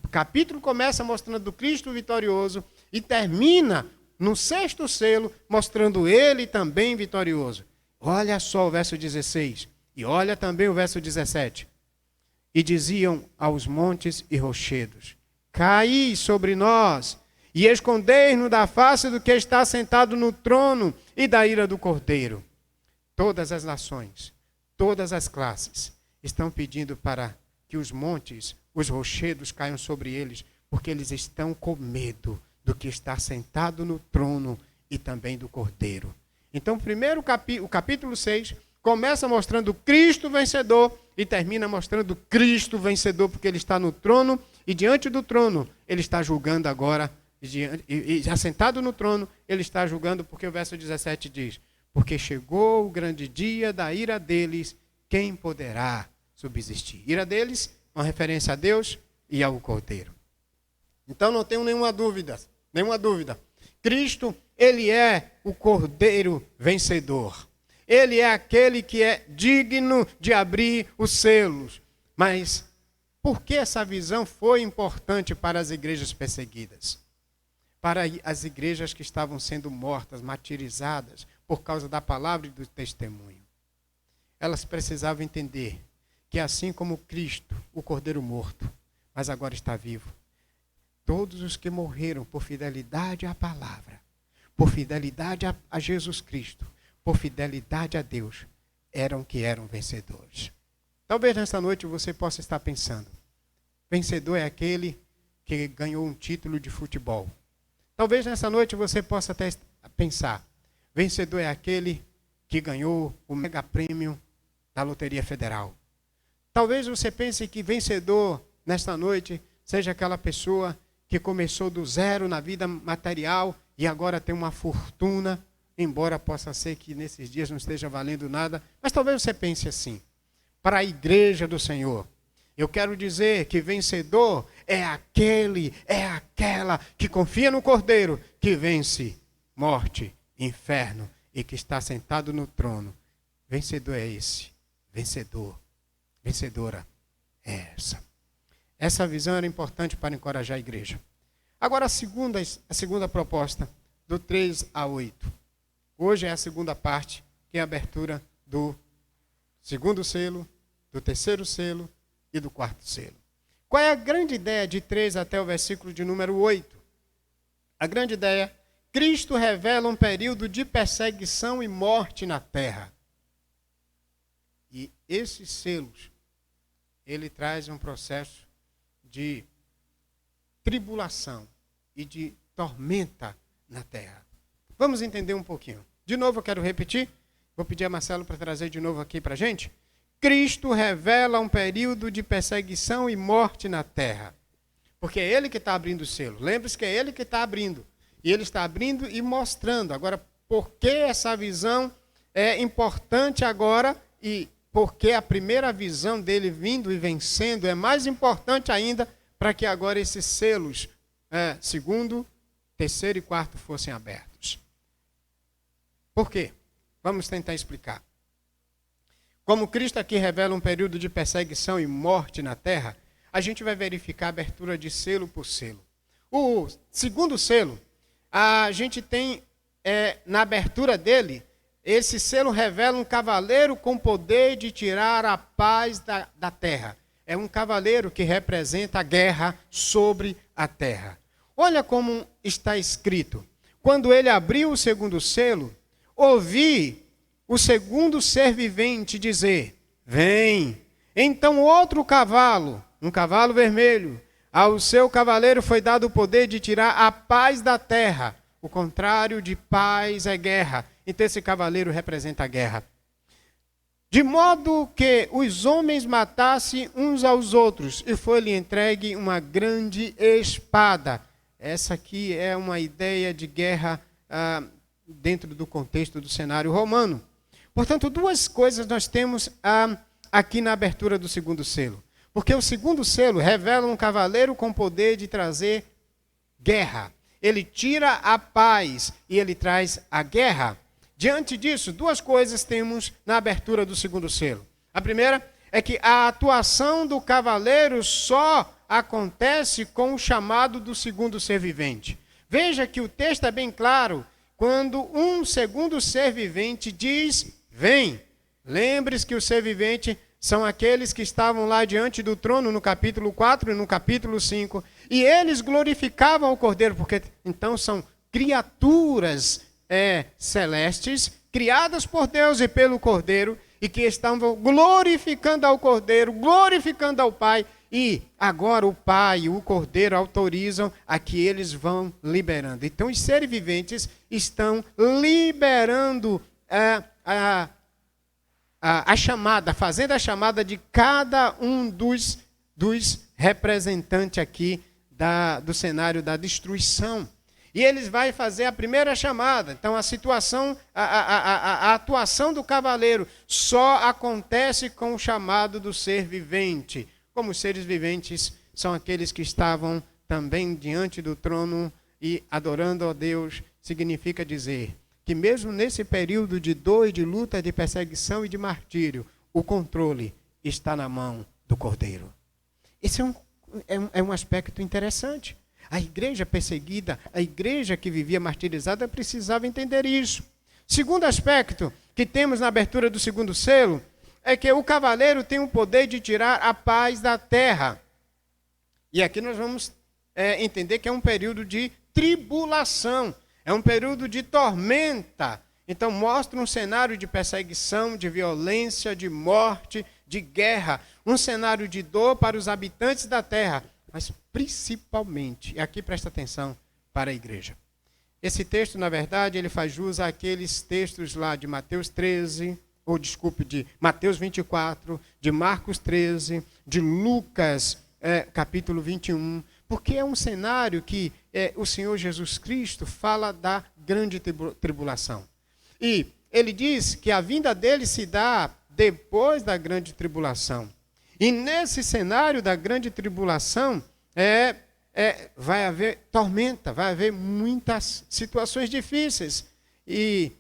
capítulo começa mostrando o Cristo vitorioso e termina no sexto selo mostrando ele também vitorioso. Olha só o verso 16 e olha também o verso 17. E diziam aos montes e rochedos: caí sobre nós e escondei-nos da face do que está sentado no trono e da ira do Cordeiro. Todas as nações, todas as classes estão pedindo para que os montes, os rochedos caiam sobre eles, porque eles estão com medo do que está sentado no trono e também do Cordeiro. Então, primeiro o capítulo 6 começa mostrando Cristo vencedor e termina mostrando Cristo vencedor, porque ele está no trono e diante do trono ele está julgando agora. E assentado no trono, ele está julgando, porque o verso 17 diz: porque chegou o grande dia da ira deles, quem poderá subsistir? Ira deles, uma referência a Deus e ao Cordeiro. Então não tenho nenhuma dúvida. Cristo, ele é o Cordeiro vencedor. Ele é aquele que é digno de abrir os selos. Mas por que essa visão foi importante para as igrejas perseguidas? Para as igrejas que estavam sendo mortas, martirizadas, por causa da palavra e do testemunho. Elas precisavam entender que assim como Cristo, o Cordeiro morto, mas agora está vivo, todos os que morreram por fidelidade à palavra, por fidelidade a Jesus Cristo, por fidelidade a Deus, eram vencedores. Talvez nesta noite você possa estar pensando: vencedor é aquele que ganhou um título de futebol. Talvez nessa noite você possa até pensar: vencedor é aquele que ganhou o mega prêmio da Loteria Federal. Talvez você pense que vencedor nesta noite seja aquela pessoa que começou do zero na vida material e agora tem uma fortuna, embora possa ser que nesses dias não esteja valendo nada, mas talvez você pense assim. Para a igreja do Senhor, eu quero dizer que vencedor é aquela que confia no Cordeiro, que vence morte, inferno e que está sentado no trono. Vencedor é esse. Vencedora é essa. Essa visão era importante para encorajar a igreja. Agora a segunda proposta, do 3 a 8. Hoje é a segunda parte, que é a abertura do segundo selo, do terceiro selo e do quarto selo. Qual é a grande ideia de 3 até o versículo de número 8? A grande ideia: Cristo revela um período de perseguição e morte na terra. E esses selos, ele traz um processo de tribulação e de tormenta na terra. Vamos entender um pouquinho. De novo eu quero repetir. Vou pedir a Marcelo para trazer de novo aqui para a gente. Cristo revela um período de perseguição e morte na terra. Porque é ele que está abrindo o selo. Lembre-se que é ele que está abrindo. E ele está abrindo e mostrando. Agora, por que essa visão é importante agora? E porque a primeira visão dele vindo e vencendo é mais importante ainda para que agora esses selos, segundo, terceiro e quarto, fossem abertos. Por quê? Vamos tentar explicar. Como Cristo aqui revela um período de perseguição e morte na terra, a gente vai verificar a abertura de selo por selo. O segundo selo, a gente tem, na abertura dele, esse selo revela um cavaleiro com poder de tirar a paz da terra. É um cavaleiro que representa a guerra sobre a terra. Olha como está escrito. Quando ele abriu o segundo selo, ouvi o segundo ser vivente dizer: vem. Então outro cavalo, um cavalo vermelho, ao seu cavaleiro foi dado o poder de tirar a paz da terra. O contrário de paz é guerra. Então esse cavaleiro representa a guerra. De modo que os homens matassem uns aos outros, e foi-lhe entregue uma grande espada. Essa aqui é uma ideia de guerra dentro do contexto do cenário romano. Portanto, duas coisas nós temos aqui na abertura do segundo selo. Porque o segundo selo revela um cavaleiro com poder de trazer guerra. Ele tira a paz e ele traz a guerra. Diante disso, duas coisas temos na abertura do segundo selo. A primeira é que a atuação do cavaleiro só acontece com o chamado do segundo ser vivente. Veja que o texto é bem claro quando um segundo ser vivente diz: vem. Lembre-se que o ser vivente são aqueles que estavam lá diante do trono no capítulo 4 e no capítulo 5. E eles glorificavam o Cordeiro, porque então são criaturas celestes, criadas por Deus e pelo Cordeiro, e que estavam glorificando ao Cordeiro, glorificando ao Pai, E agora o Pai e o Cordeiro autorizam a que eles vão liberando. Então os seres viventes estão liberando a chamada, fazendo a chamada de cada um dos representantes aqui do cenário da destruição. E eles vão fazer a primeira chamada. Então a situação, a atuação do cavaleiro só acontece com o chamado do ser vivente. Como os seres viventes são aqueles que estavam também diante do trono e adorando a Deus, significa dizer que mesmo nesse período de dor, de luta, de perseguição e de martírio, o controle está na mão do Cordeiro. Esse é um aspecto interessante. A igreja perseguida, a igreja que vivia martirizada, precisava entender isso. Segundo aspecto que temos na abertura do segundo selo, é que o cavaleiro tem o poder de tirar a paz da terra. E aqui nós vamos entender que é um período de tribulação, é um período de tormenta. Então mostra um cenário de perseguição, de violência, de morte, de guerra, um cenário de dor para os habitantes da terra, mas principalmente, e aqui presta atenção, para a igreja. Esse texto, na verdade, ele faz jus àqueles textos lá de Mateus 13, de Mateus 24, de Marcos 13, de Lucas, capítulo 21, porque é um cenário que o Senhor Jesus Cristo fala da grande tribulação. E ele diz que a vinda dele se dá depois da grande tribulação. E nesse cenário da grande tribulação, vai haver tormenta, vai haver muitas situações difíceis. E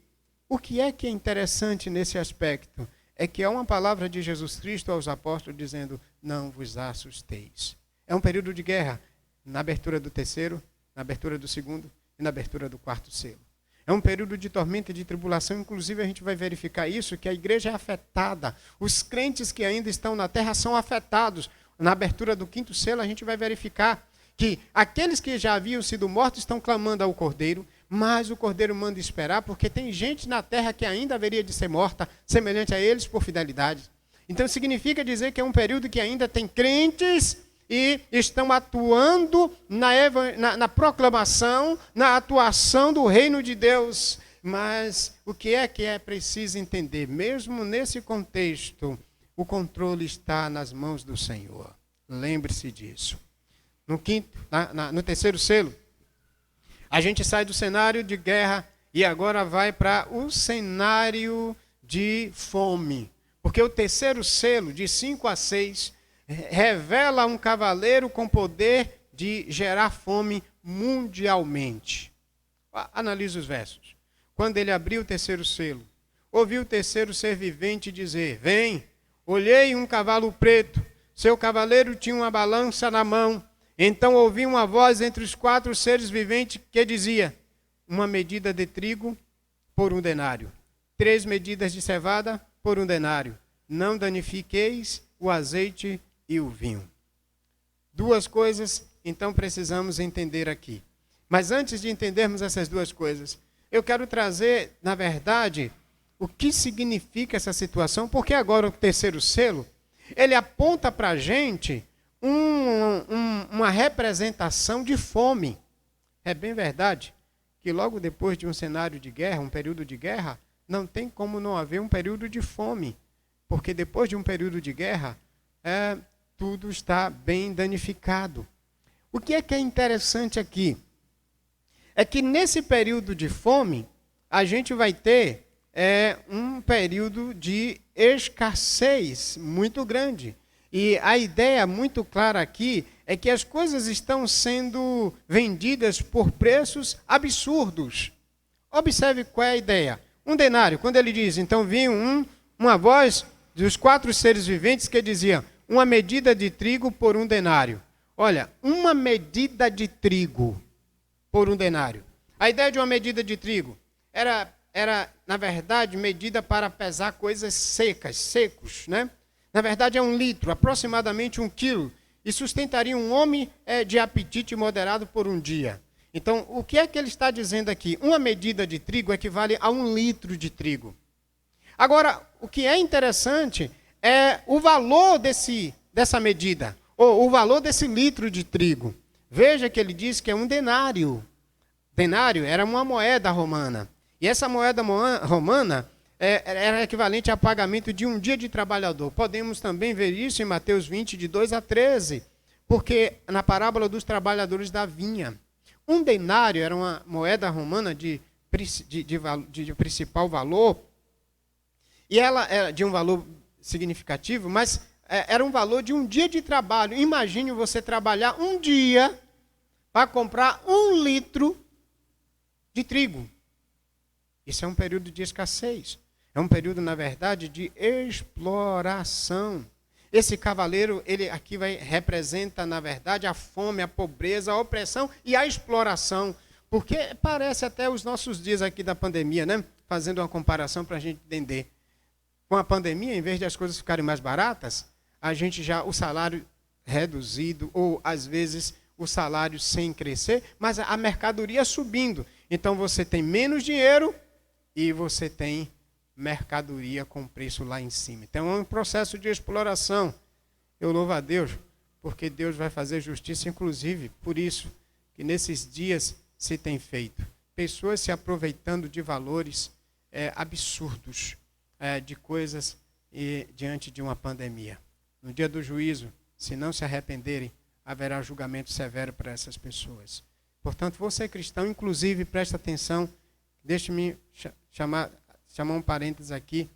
o que é interessante nesse aspecto? É que há uma palavra de Jesus Cristo aos apóstolos dizendo, não vos assusteis. É um período de guerra, na abertura do terceiro, na abertura do segundo e na abertura do quarto selo. É um período de tormenta e de tribulação, inclusive a gente vai verificar isso, que a igreja é afetada. Os crentes que ainda estão na terra são afetados. Na abertura do quinto selo a gente vai verificar que aqueles que já haviam sido mortos estão clamando ao Cordeiro, mas o Cordeiro manda esperar, porque tem gente na terra que ainda haveria de ser morta, semelhante a eles por fidelidade. Então significa dizer que é um período que ainda tem crentes e estão atuando na proclamação, na atuação do reino de Deus. Mas o que é preciso entender? Mesmo nesse contexto, o controle está nas mãos do Senhor. Lembre-se disso. No terceiro selo, a gente sai do cenário de guerra e agora vai para o cenário de fome. Porque o terceiro selo, de 5 a 6, revela um cavaleiro com poder de gerar fome mundialmente. Analise os versos. Quando ele abriu o terceiro selo, ouviu o terceiro ser vivente dizer, vem, olhei um cavalo preto, seu cavaleiro tinha uma balança na mão. Então ouvi uma voz entre os 4 seres viventes que dizia, uma medida de trigo por 1 denário, 3 medidas de cevada por 1 denário. Não danifiqueis o azeite e o vinho. 2 coisas, então, precisamos entender aqui. Mas antes de entendermos essas 2 coisas, eu quero trazer, na verdade, o que significa essa situação, porque agora o terceiro selo, ele aponta para a gente uma representação de fome. É bem verdade que logo depois de um cenário de guerra, um período de guerra, não tem como não haver um período de fome. Porque depois de um período de guerra, tudo está bem danificado. O que é interessante aqui? É que nesse período de fome, a gente vai ter um período de escassez muito grande. E a ideia muito clara aqui é que as coisas estão sendo vendidas por preços absurdos. Observe qual é a ideia. 1 denário, quando ele diz, então vinha uma voz dos 4 seres viventes que dizia, uma medida de trigo por 1 denário. Olha, uma medida de trigo por 1 denário. A ideia de uma medida de trigo era na verdade, medida para pesar coisas secos, né? Na verdade, é 1 litro, aproximadamente 1 quilo, e sustentaria um homem de apetite moderado por 1 dia. Então, o que é que ele está dizendo aqui? Uma medida de trigo equivale a 1 litro de trigo. Agora, o que é interessante é o valor dessa medida. o valor desse litro de trigo. Veja que ele diz que é um denário. Denário era uma moeda romana. E essa moeda romana era equivalente a pagamento de um dia de trabalhador. Podemos também ver isso em Mateus 20, de 2 a 13, porque na parábola dos trabalhadores da vinha. Um denário era uma moeda romana de principal valor, e ela era de um valor significativo, mas era um valor de um dia de trabalho. Imagine você trabalhar um dia para comprar 1 litro de trigo. Isso é um período de escassez. É um período, na verdade, de exploração. Esse cavaleiro, ele aqui representa, na verdade, a fome, a pobreza, a opressão e a exploração. Porque parece até os nossos dias aqui da pandemia, né? Fazendo uma comparação para a gente entender. Com a pandemia, em vez de as coisas ficarem mais baratas, a gente já, o salário reduzido, ou às vezes o salário sem crescer, mas a mercadoria subindo. Então você tem menos dinheiro e você tem mercadoria com preço lá em cima. Então é um processo de exploração. Eu louvo a Deus, porque Deus vai fazer justiça, inclusive, por isso que nesses dias se tem feito. Pessoas se aproveitando de valores absurdos, de coisas diante de uma pandemia. No dia do juízo, se não se arrependerem, haverá julgamento severo para essas pessoas. Portanto, você cristão, inclusive, presta atenção, deixe-me chamar um parênteses aqui,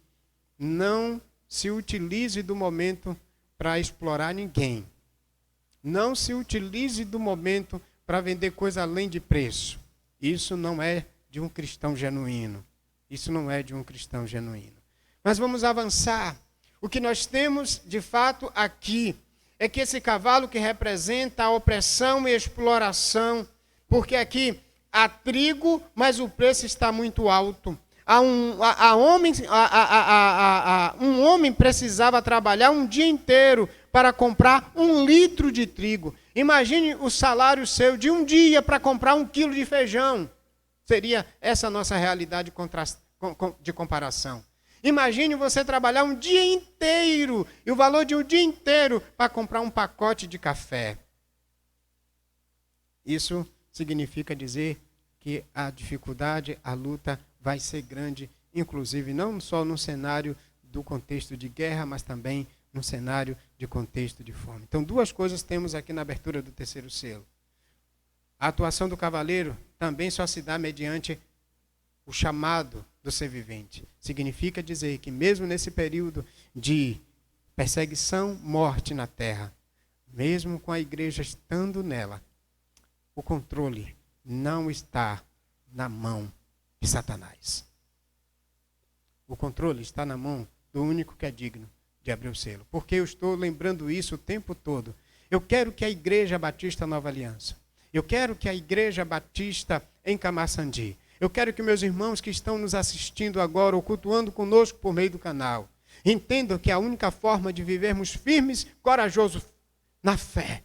não se utilize do momento para explorar ninguém. Não se utilize do momento para vender coisa além de preço. Isso não é de um cristão genuíno. Isso não é de um cristão genuíno. Mas vamos avançar. O que nós temos, de fato, aqui, é que esse cavalo que representa a opressão e exploração, porque aqui há trigo, mas o preço está muito alto. Um homem precisava trabalhar um dia inteiro para comprar 1 litro de trigo. Imagine o salário seu de um dia para comprar 1 quilo de feijão. Seria essa a nossa realidade de comparação. Imagine você trabalhar um dia inteiro, e o valor de um dia inteiro para comprar um pacote de café. Isso significa dizer que a dificuldade, a luta vai ser grande, inclusive não só no cenário do contexto de guerra, mas também no cenário de contexto de fome. Então, 2 coisas temos aqui na abertura do 3º selo. A atuação do cavaleiro também só se dá mediante o chamado do ser vivente. Significa dizer que mesmo nesse período de perseguição, morte na terra, mesmo com a igreja estando nela, o controle não está na mão de Satanás. O controle está na mão do único que é digno de abrir o selo. Porque eu estou lembrando isso o tempo todo. Eu quero que a Igreja Batista Nova Aliança, eu quero que a Igreja Batista em Camaçandi, eu quero que meus irmãos que estão nos assistindo agora, ou cultuando conosco por meio do canal, entendam que a única forma de vivermos firmes, corajosos na fé,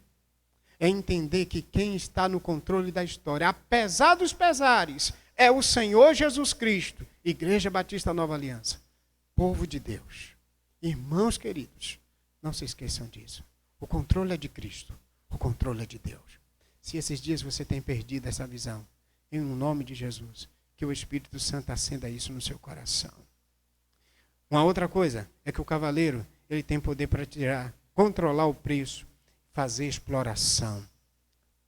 é entender que quem está no controle da história, apesar dos pesares, é o Senhor Jesus Cristo, Igreja Batista Nova Aliança, povo de Deus. Irmãos queridos, não se esqueçam disso. O controle é de Cristo, o controle é de Deus. Se esses dias você tem perdido essa visão, em nome de Jesus, que o Espírito Santo acenda isso no seu coração. Uma outra coisa é que o cavaleiro, ele tem poder para controlar o preço, fazer exploração.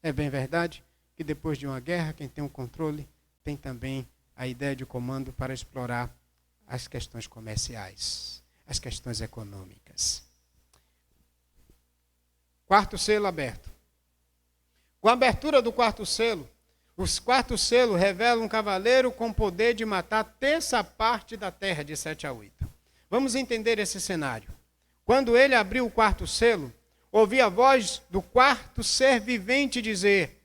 É bem verdade que depois de uma guerra, quem tem o controle tem também a ideia de comando para explorar as questões comerciais, as questões econômicas. 4º selo aberto. Com a abertura do 4º selo, os 4º selo revelam um cavaleiro com poder de matar 1/3 parte da terra, de 7 a 8. Vamos entender esse cenário. Quando ele abriu o 4º selo, ouvi a voz do 4º ser vivente dizer: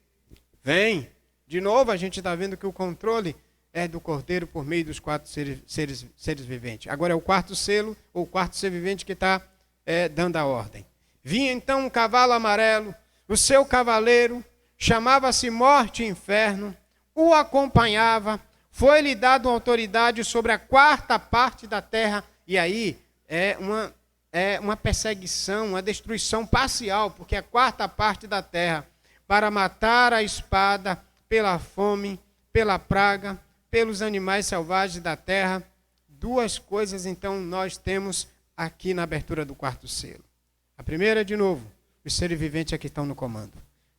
vem. De novo, a gente está vendo que o controle é do Cordeiro por meio dos 4 seres viventes. Agora é o 4º selo, ou o 4º ser vivente que está dando a ordem. Vinha então um cavalo amarelo, o seu cavaleiro chamava-se Morte e Inferno, o acompanhava, foi-lhe dado autoridade sobre a 4ª parte da terra. E aí é uma uma perseguição, uma destruição parcial, porque é a quarta parte da terra, para matar a espada, pela fome, pela praga, pelos animais selvagens da terra. Duas coisas, então, nós temos aqui na abertura do quarto selo. A primeira, de novo, os seres viventes aqui estão no comando.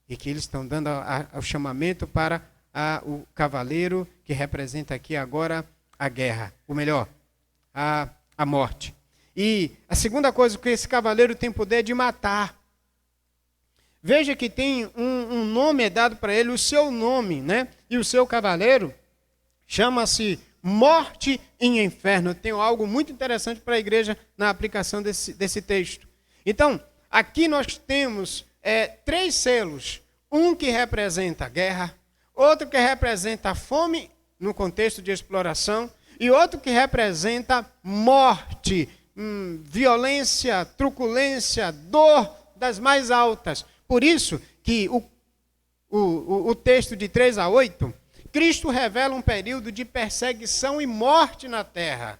E que eles estão dando o chamamento para o cavaleiro, que representa aqui agora a guerra. Ou melhor, a morte. E a segunda coisa, que esse cavaleiro tem poder de matar. Veja que tem um nome dado para ele, o seu nome, né? E o seu cavaleiro chama-se Morte e Inferno. Tem algo muito interessante para a igreja na aplicação desse texto. Então, aqui nós temos 3 selos. Um que representa a guerra, outro que representa a fome, no contexto de exploração, e outro que representa morte, violência, truculência, dor das mais altas. Por isso que o texto de 3 a 8, Cristo revela um período de perseguição e morte na terra.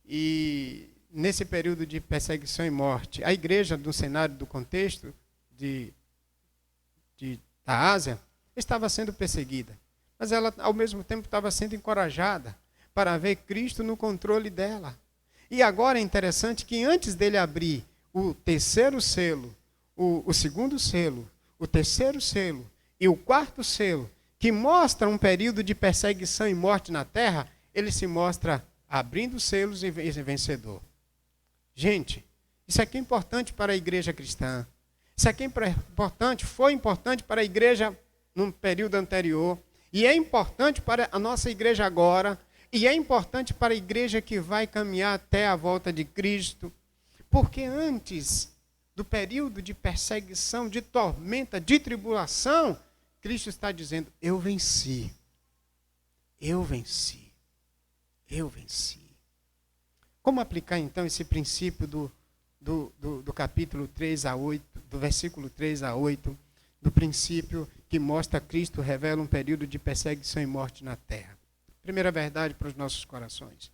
E nesse período de perseguição e morte, a igreja, no cenário do contexto da Ásia, estava sendo perseguida. Mas ela, ao mesmo tempo, estava sendo encorajada para ver Cristo no controle dela. E agora é interessante que antes dele abrir o terceiro selo, o segundo selo, o terceiro selo e o quarto selo, que mostra um período de perseguição e morte na terra, ele se mostra abrindo selos e vencedor. Gente, isso aqui é importante para a igreja cristã. Isso aqui foi importante para a igreja num período anterior, e é importante para a nossa igreja agora, e é importante para a igreja que vai caminhar até a volta de Cristo, porque antes do período de perseguição, de tormenta, de tribulação, Cristo está dizendo: eu venci, eu venci, eu venci. Como aplicar então esse princípio do capítulo 3 a 8, do versículo 3 a 8, do princípio que mostra Cristo revela um período de perseguição e morte na terra? Primeira verdade para os nossos corações.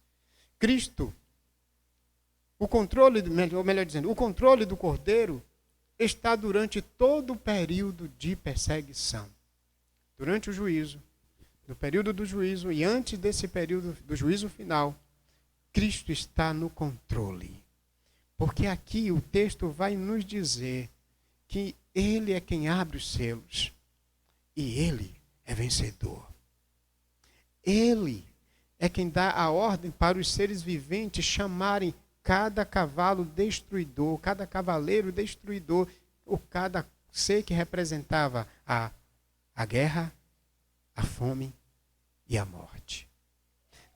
Cristo, o controle do Cordeiro está durante todo o período de perseguição. Durante o juízo, no período do juízo e antes desse período do juízo final, Cristo está no controle. Porque aqui o texto vai nos dizer que Ele é quem abre os selos e Ele é vencedor. Ele é quem dá a ordem para os seres viventes chamarem cada cavalo destruidor, cada cavaleiro destruidor, ou cada ser que representava a guerra, a fome e a morte.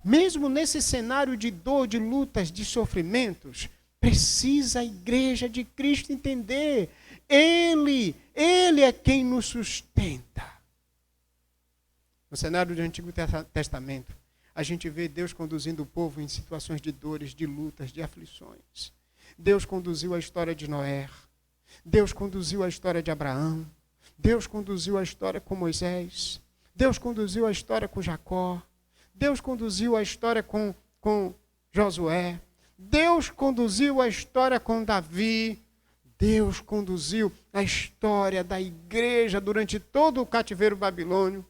Mesmo nesse cenário de dor, de lutas, de sofrimentos, precisa a igreja de Cristo entender: Ele é quem nos sustenta. No cenário do Antigo Testamento, a gente vê Deus conduzindo o povo em situações de dores, de lutas, de aflições. Deus conduziu a história de Noé. Deus conduziu a história de Abraão. Deus conduziu a história com Moisés. Deus conduziu a história com Jacó. Deus conduziu a história com Josué. Deus conduziu a história com Davi. Deus conduziu a história da igreja durante todo o cativeiro babilônio.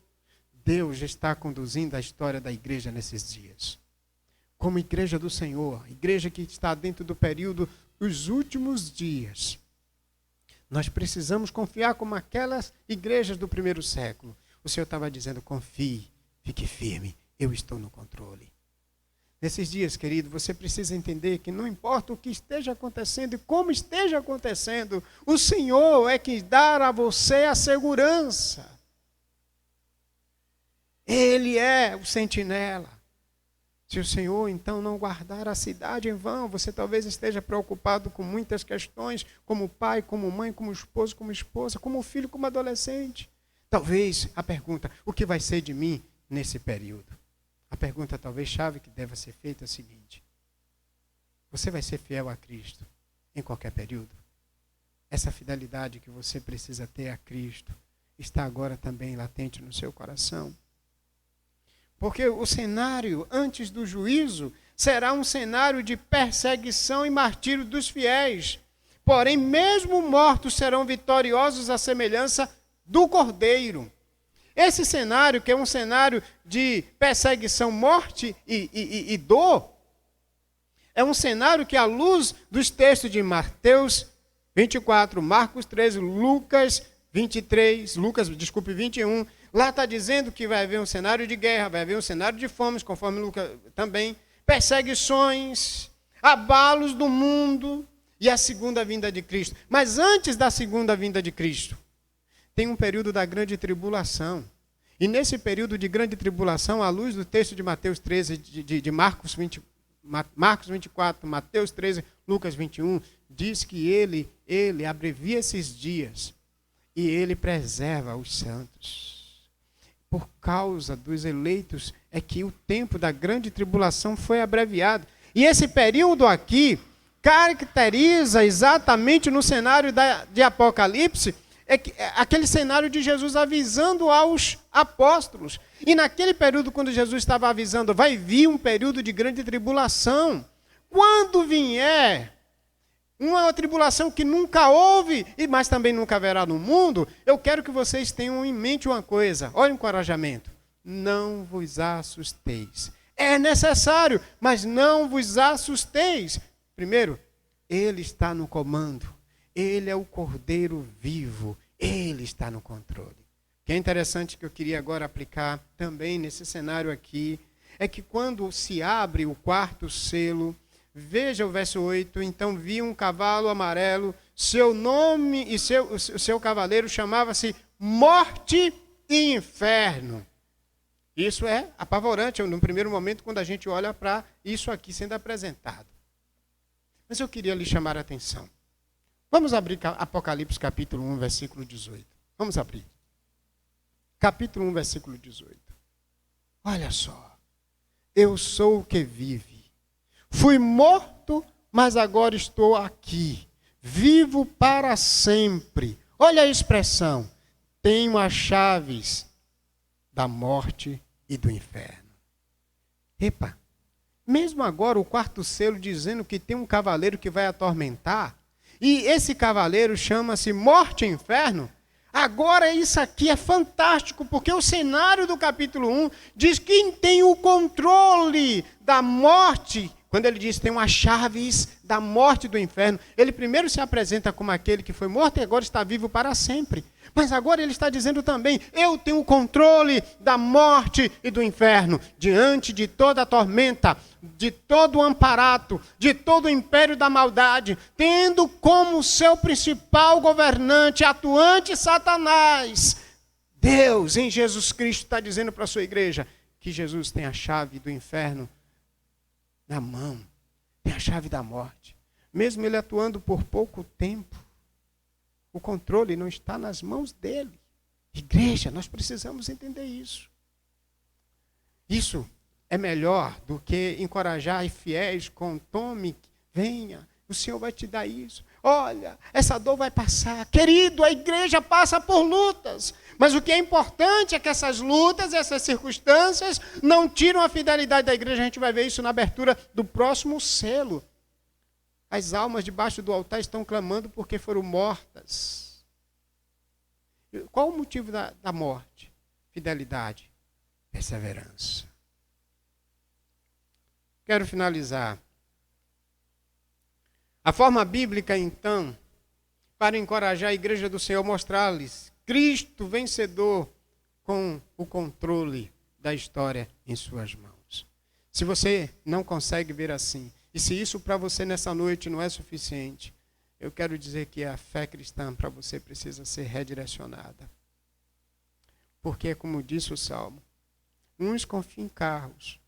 Deus está conduzindo a história da igreja nesses dias. Como igreja do Senhor, igreja que está dentro do período dos últimos dias, nós precisamos confiar como aquelas igrejas do primeiro século. O Senhor estava dizendo: confie, fique firme, eu estou no controle. Nesses dias, querido, você precisa entender que não importa o que esteja acontecendo e como esteja acontecendo, o Senhor é que dá a você a segurança. Ele é o sentinela. Se o Senhor, então, não guardar a cidade em vão, você talvez esteja preocupado com muitas questões, como pai, como mãe, como esposo, como esposa, como filho, como adolescente. Talvez a pergunta: o que vai ser de mim nesse período? A pergunta talvez chave que deva ser feita é a seguinte: você vai ser fiel a Cristo em qualquer período? Essa fidelidade que você precisa ter a Cristo está agora também latente no seu coração? Porque o cenário antes do juízo será um cenário de perseguição e martírio dos fiéis. Porém, mesmo mortos serão vitoriosos à semelhança do Cordeiro. Esse cenário, que é um cenário de perseguição, morte e dor, é um cenário que, à luz dos textos de Mateus 24, Marcos 13, Lucas 21, lá está dizendo que vai haver um cenário de guerra, vai haver um cenário de fomes, conforme Lucas também, perseguições, abalos do mundo e a segunda vinda de Cristo. Mas antes da segunda vinda de Cristo, tem um período da grande tribulação. E nesse período de grande tribulação, à luz do texto de Mateus 13, de Marcos 24, Mateus 13, Lucas 21, diz que ele abrevia esses dias e ele preserva os santos. Por causa dos eleitos é que o tempo da grande tribulação foi abreviado. E esse período aqui caracteriza exatamente no cenário de Apocalipse, aquele cenário de Jesus avisando aos apóstolos. E naquele período, quando Jesus estava avisando, vai vir um período de grande tribulação. Quando vier uma tribulação que nunca houve, mas também nunca haverá no mundo, eu quero que vocês tenham em mente uma coisa. Olha o encorajamento. Não vos assusteis. É necessário, mas não vos assusteis. Primeiro, ele está no comando. Ele é o Cordeiro vivo. Ele está no controle. O que é interessante que eu queria agora aplicar também nesse cenário aqui, é que quando se abre o quarto selo, veja o verso 8, então vi um cavalo amarelo, seu nome e seu cavaleiro chamava-se Morte e Inferno. Isso é apavorante no primeiro momento, quando a gente olha para isso aqui sendo apresentado. Mas eu queria lhe chamar a atenção. Vamos abrir Apocalipse capítulo 1, versículo 18. Vamos abrir. Capítulo 1, versículo 18. Olha só. Eu sou o que vive. Fui morto, mas agora estou aqui. Vivo para sempre. Olha a expressão. Tenho as chaves da morte e do inferno. Epa, mesmo agora o quarto selo dizendo que tem um cavaleiro que vai atormentar, e esse cavaleiro chama-se Morte e Inferno. Agora isso aqui é fantástico, porque o cenário do capítulo 1 diz que quem tem o controle da morte, quando ele diz que tem as chaves da morte e do inferno, ele primeiro se apresenta como aquele que foi morto e agora está vivo para sempre. Mas agora ele está dizendo também, eu tenho o controle da morte e do inferno, diante de toda a tormenta, de todo o amparato, de todo o império da maldade, tendo como seu principal governante, atuante Satanás. Deus, em Jesus Cristo, está dizendo para a sua igreja que Jesus tem a chave do inferno na mão, tem a chave da morte. Mesmo ele atuando por pouco tempo, o controle não está nas mãos dele. Igreja, nós precisamos entender isso. Isso é melhor do que encorajar fiéis com tome, venha, o Senhor vai te dar isso. Olha, essa dor vai passar. Querido, a igreja passa por lutas. Mas o que é importante é que essas lutas, essas circunstâncias, não tiram a fidelidade da igreja. A gente vai ver isso na abertura do próximo selo. As almas debaixo do altar estão clamando porque foram mortas. Qual o motivo da morte? Fidelidade, perseverança. Quero finalizar. A forma bíblica, então, para encorajar a igreja do Senhor, mostrar-lhes Cristo vencedor com o controle da história em suas mãos. Se você não consegue ver assim, e se isso para você nessa noite não é suficiente, eu quero dizer que a fé cristã para você precisa ser redirecionada. Porque, como disse o Salmo, uns confiam em carros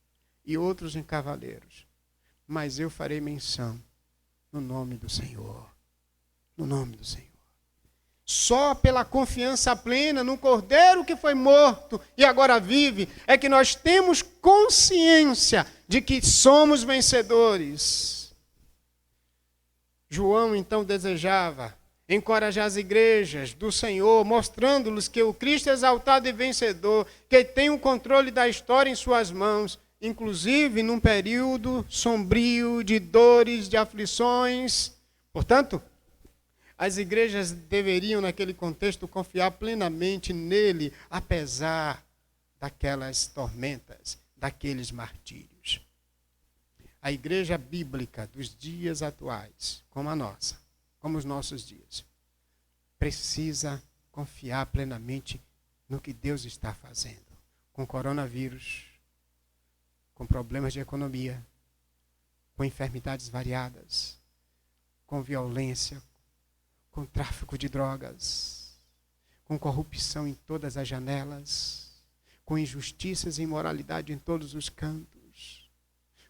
e outros em cavaleiros, mas eu farei menção no nome do Senhor. No nome do Senhor. Só pela confiança plena no Cordeiro que foi morto e agora vive, é que nós temos consciência de que somos vencedores. João, então, desejava encorajar as igrejas do Senhor, mostrando-lhes que o Cristo exaltado e vencedor, que tem o controle da história em suas mãos, inclusive num período sombrio de dores, de aflições. Portanto, as igrejas deveriam, naquele contexto, confiar plenamente nele, apesar daquelas tormentas, daqueles martírios. A igreja bíblica dos dias atuais, como a nossa, como os nossos dias, precisa confiar plenamente no que Deus está fazendo. Com coronavírus, com problemas de economia, com enfermidades variadas, com violência, com tráfico de drogas, com corrupção em todas as janelas, com injustiças e imoralidade em todos os cantos,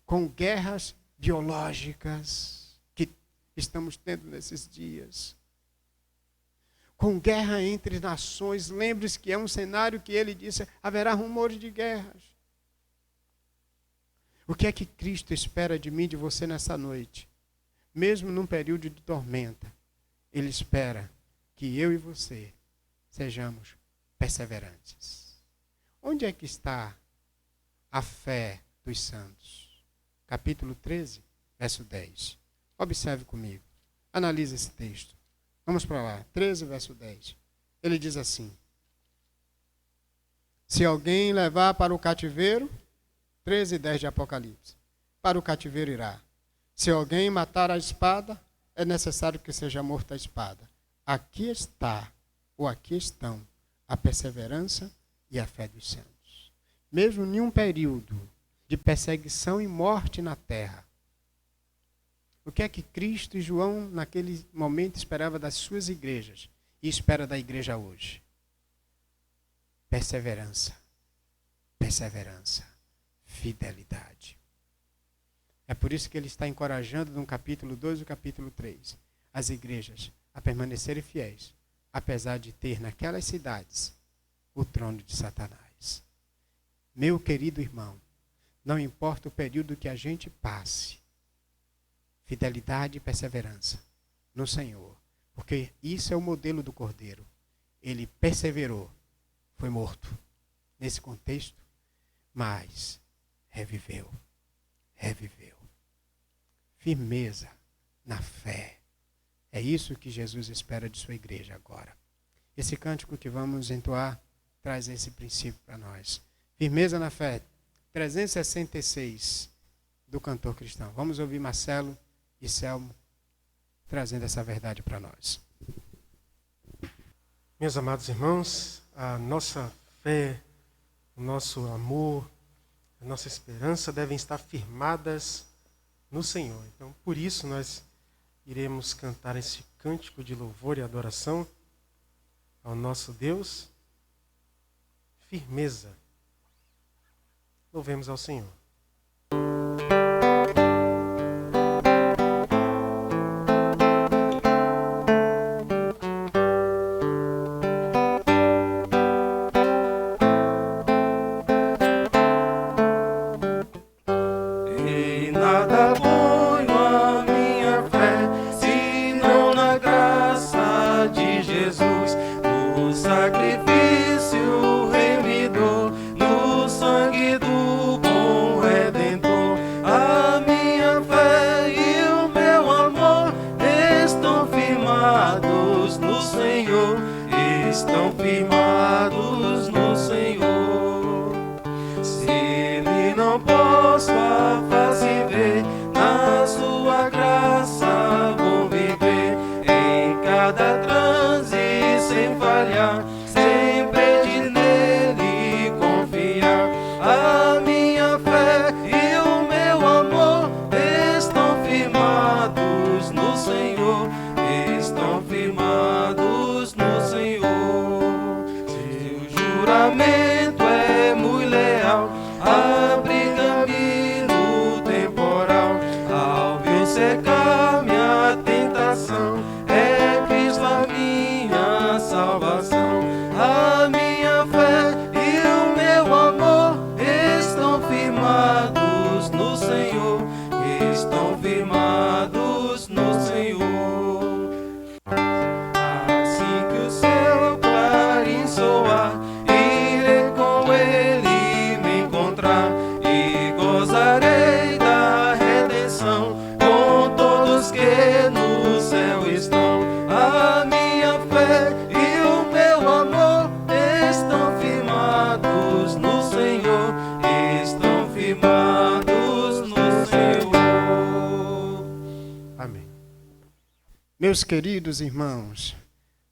com guerras biológicas que estamos tendo nesses dias, com guerra entre nações. Lembre-se que é um cenário que ele disse, haverá rumores de guerras. O que é que Cristo espera de mim e de você nessa noite? Mesmo num período de tormenta, Ele espera que eu e você sejamos perseverantes. Onde é que está a fé dos santos? Capítulo 13, verso 10. Observe comigo. Analise esse texto. Vamos para lá. 13, verso 10. Ele diz assim: se alguém levar para o cativeiro, 13, 10 de Apocalipse, para o cativeiro irá. Se alguém matar a espada, é necessário que seja morta a espada. Aqui está, ou aqui estão, a perseverança e a fé dos santos. Mesmo em um período de perseguição e morte na terra, o que é que Cristo e João, naquele momento, esperava das suas igrejas e espera da igreja hoje? Perseverança, perseverança, fidelidade. É por isso que ele está encorajando no capítulo 2 e no capítulo 3 as igrejas a permanecerem fiéis, apesar de ter naquelas cidades o trono de Satanás. Meu querido irmão, não importa o período que a gente passe, fidelidade e perseverança no Senhor, porque isso é o modelo do Cordeiro. Ele perseverou, foi morto nesse contexto, mas reviveu. Firmeza na fé. É isso que Jesus espera de sua igreja agora. Esse cântico que vamos entoar traz esse princípio para nós. Firmeza na fé. 366 do cantor cristão. Vamos ouvir Marcelo e Selmo trazendo essa verdade para nós. Meus amados irmãos, a nossa fé, o nosso amor, a nossa esperança devem estar firmadas no Senhor. Então, por isso, nós iremos cantar esse cântico de louvor e adoração ao nosso Deus. Firmeza. Louvemos ao Senhor. Irei com ele me encontrar e Amém. Meus queridos irmãos,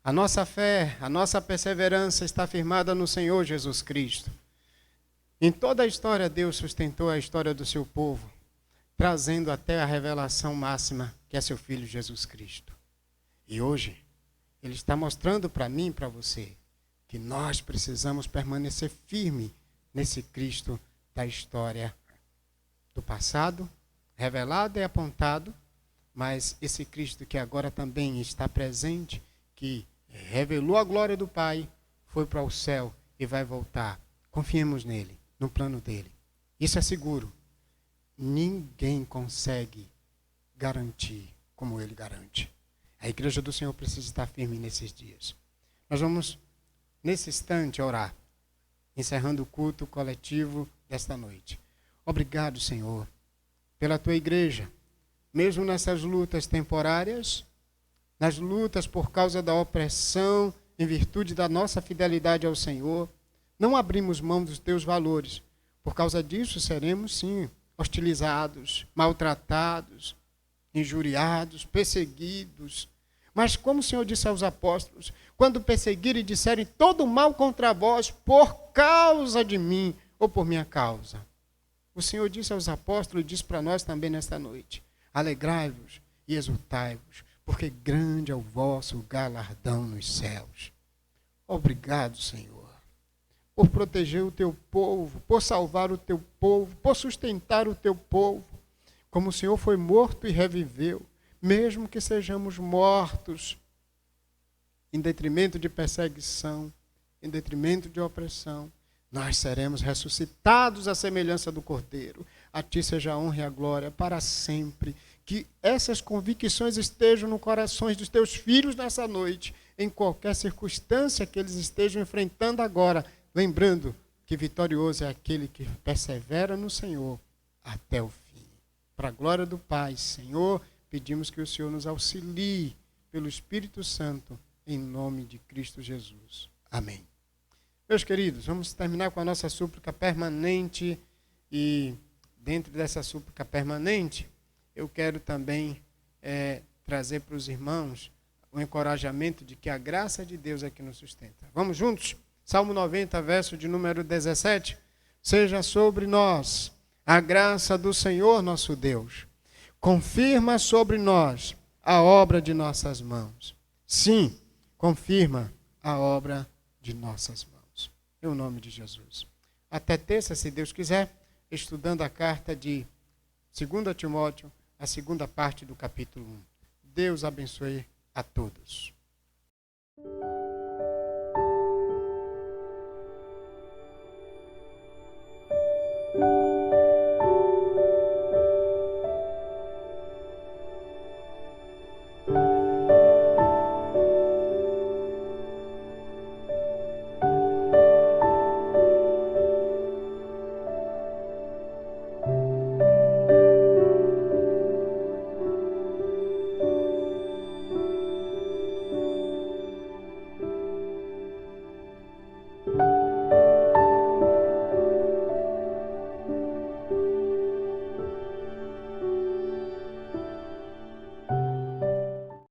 a nossa fé, a nossa perseverança está firmada no Senhor Jesus Cristo. Em toda a história, Deus sustentou a história do seu povo, trazendo até a revelação máxima, que é seu Filho Jesus Cristo. E hoje, Ele está mostrando para mim e para você que nós precisamos permanecer firme nesse Cristo da história do passado, revelado e apontado, mas esse Cristo que agora também está presente, que revelou a glória do Pai, foi para o céu e vai voltar. Confiemos nele, no plano dele. Isso é seguro. Ninguém consegue garantir como ele garante. A igreja do Senhor precisa estar firme nesses dias. Nós vamos, nesse instante, orar, encerrando o culto coletivo desta noite. Obrigado, Senhor, pela tua igreja, mesmo nessas lutas temporárias, nas lutas por causa da opressão, em virtude da nossa fidelidade ao Senhor, não abrimos mão dos teus valores. Por causa disso, seremos, sim, hostilizados, maltratados, injuriados, perseguidos. Mas como o Senhor disse aos apóstolos, quando perseguirem e disserem todo mal contra vós por causa de mim ou por minha causa. O Senhor disse aos apóstolos e diz para nós também nesta noite, alegrai-vos e exultai-vos, porque grande é o vosso galardão nos céus. Obrigado, Senhor, por proteger o teu povo, por salvar o teu povo, por sustentar o teu povo. Como o Senhor foi morto e reviveu, mesmo que sejamos mortos, em detrimento de perseguição, em detrimento de opressão, nós seremos ressuscitados à semelhança do Cordeiro. A ti seja a honra e a glória para sempre. Que essas convicções estejam no coração dos teus filhos nessa noite, em qualquer circunstância que eles estejam enfrentando agora, lembrando que vitorioso é aquele que persevera no Senhor até o fim. Para a glória do Pai, Senhor, pedimos que o Senhor nos auxilie pelo Espírito Santo, em nome de Cristo Jesus. Amém. Meus queridos, vamos terminar com a nossa súplica permanente e dentro dessa súplica permanente, eu quero também trazer para os irmãos o encorajamento de que a graça de Deus é que nos sustenta. Vamos juntos? Salmo 90, verso de número 17. Seja sobre nós a graça do Senhor nosso Deus. Confirma sobre nós a obra de nossas mãos. Sim, confirma a obra de nossas mãos. Em nome de Jesus. Até terça, se Deus quiser, estudando a carta de 2 Timóteo, a segunda parte do capítulo 1. Deus abençoe a todos.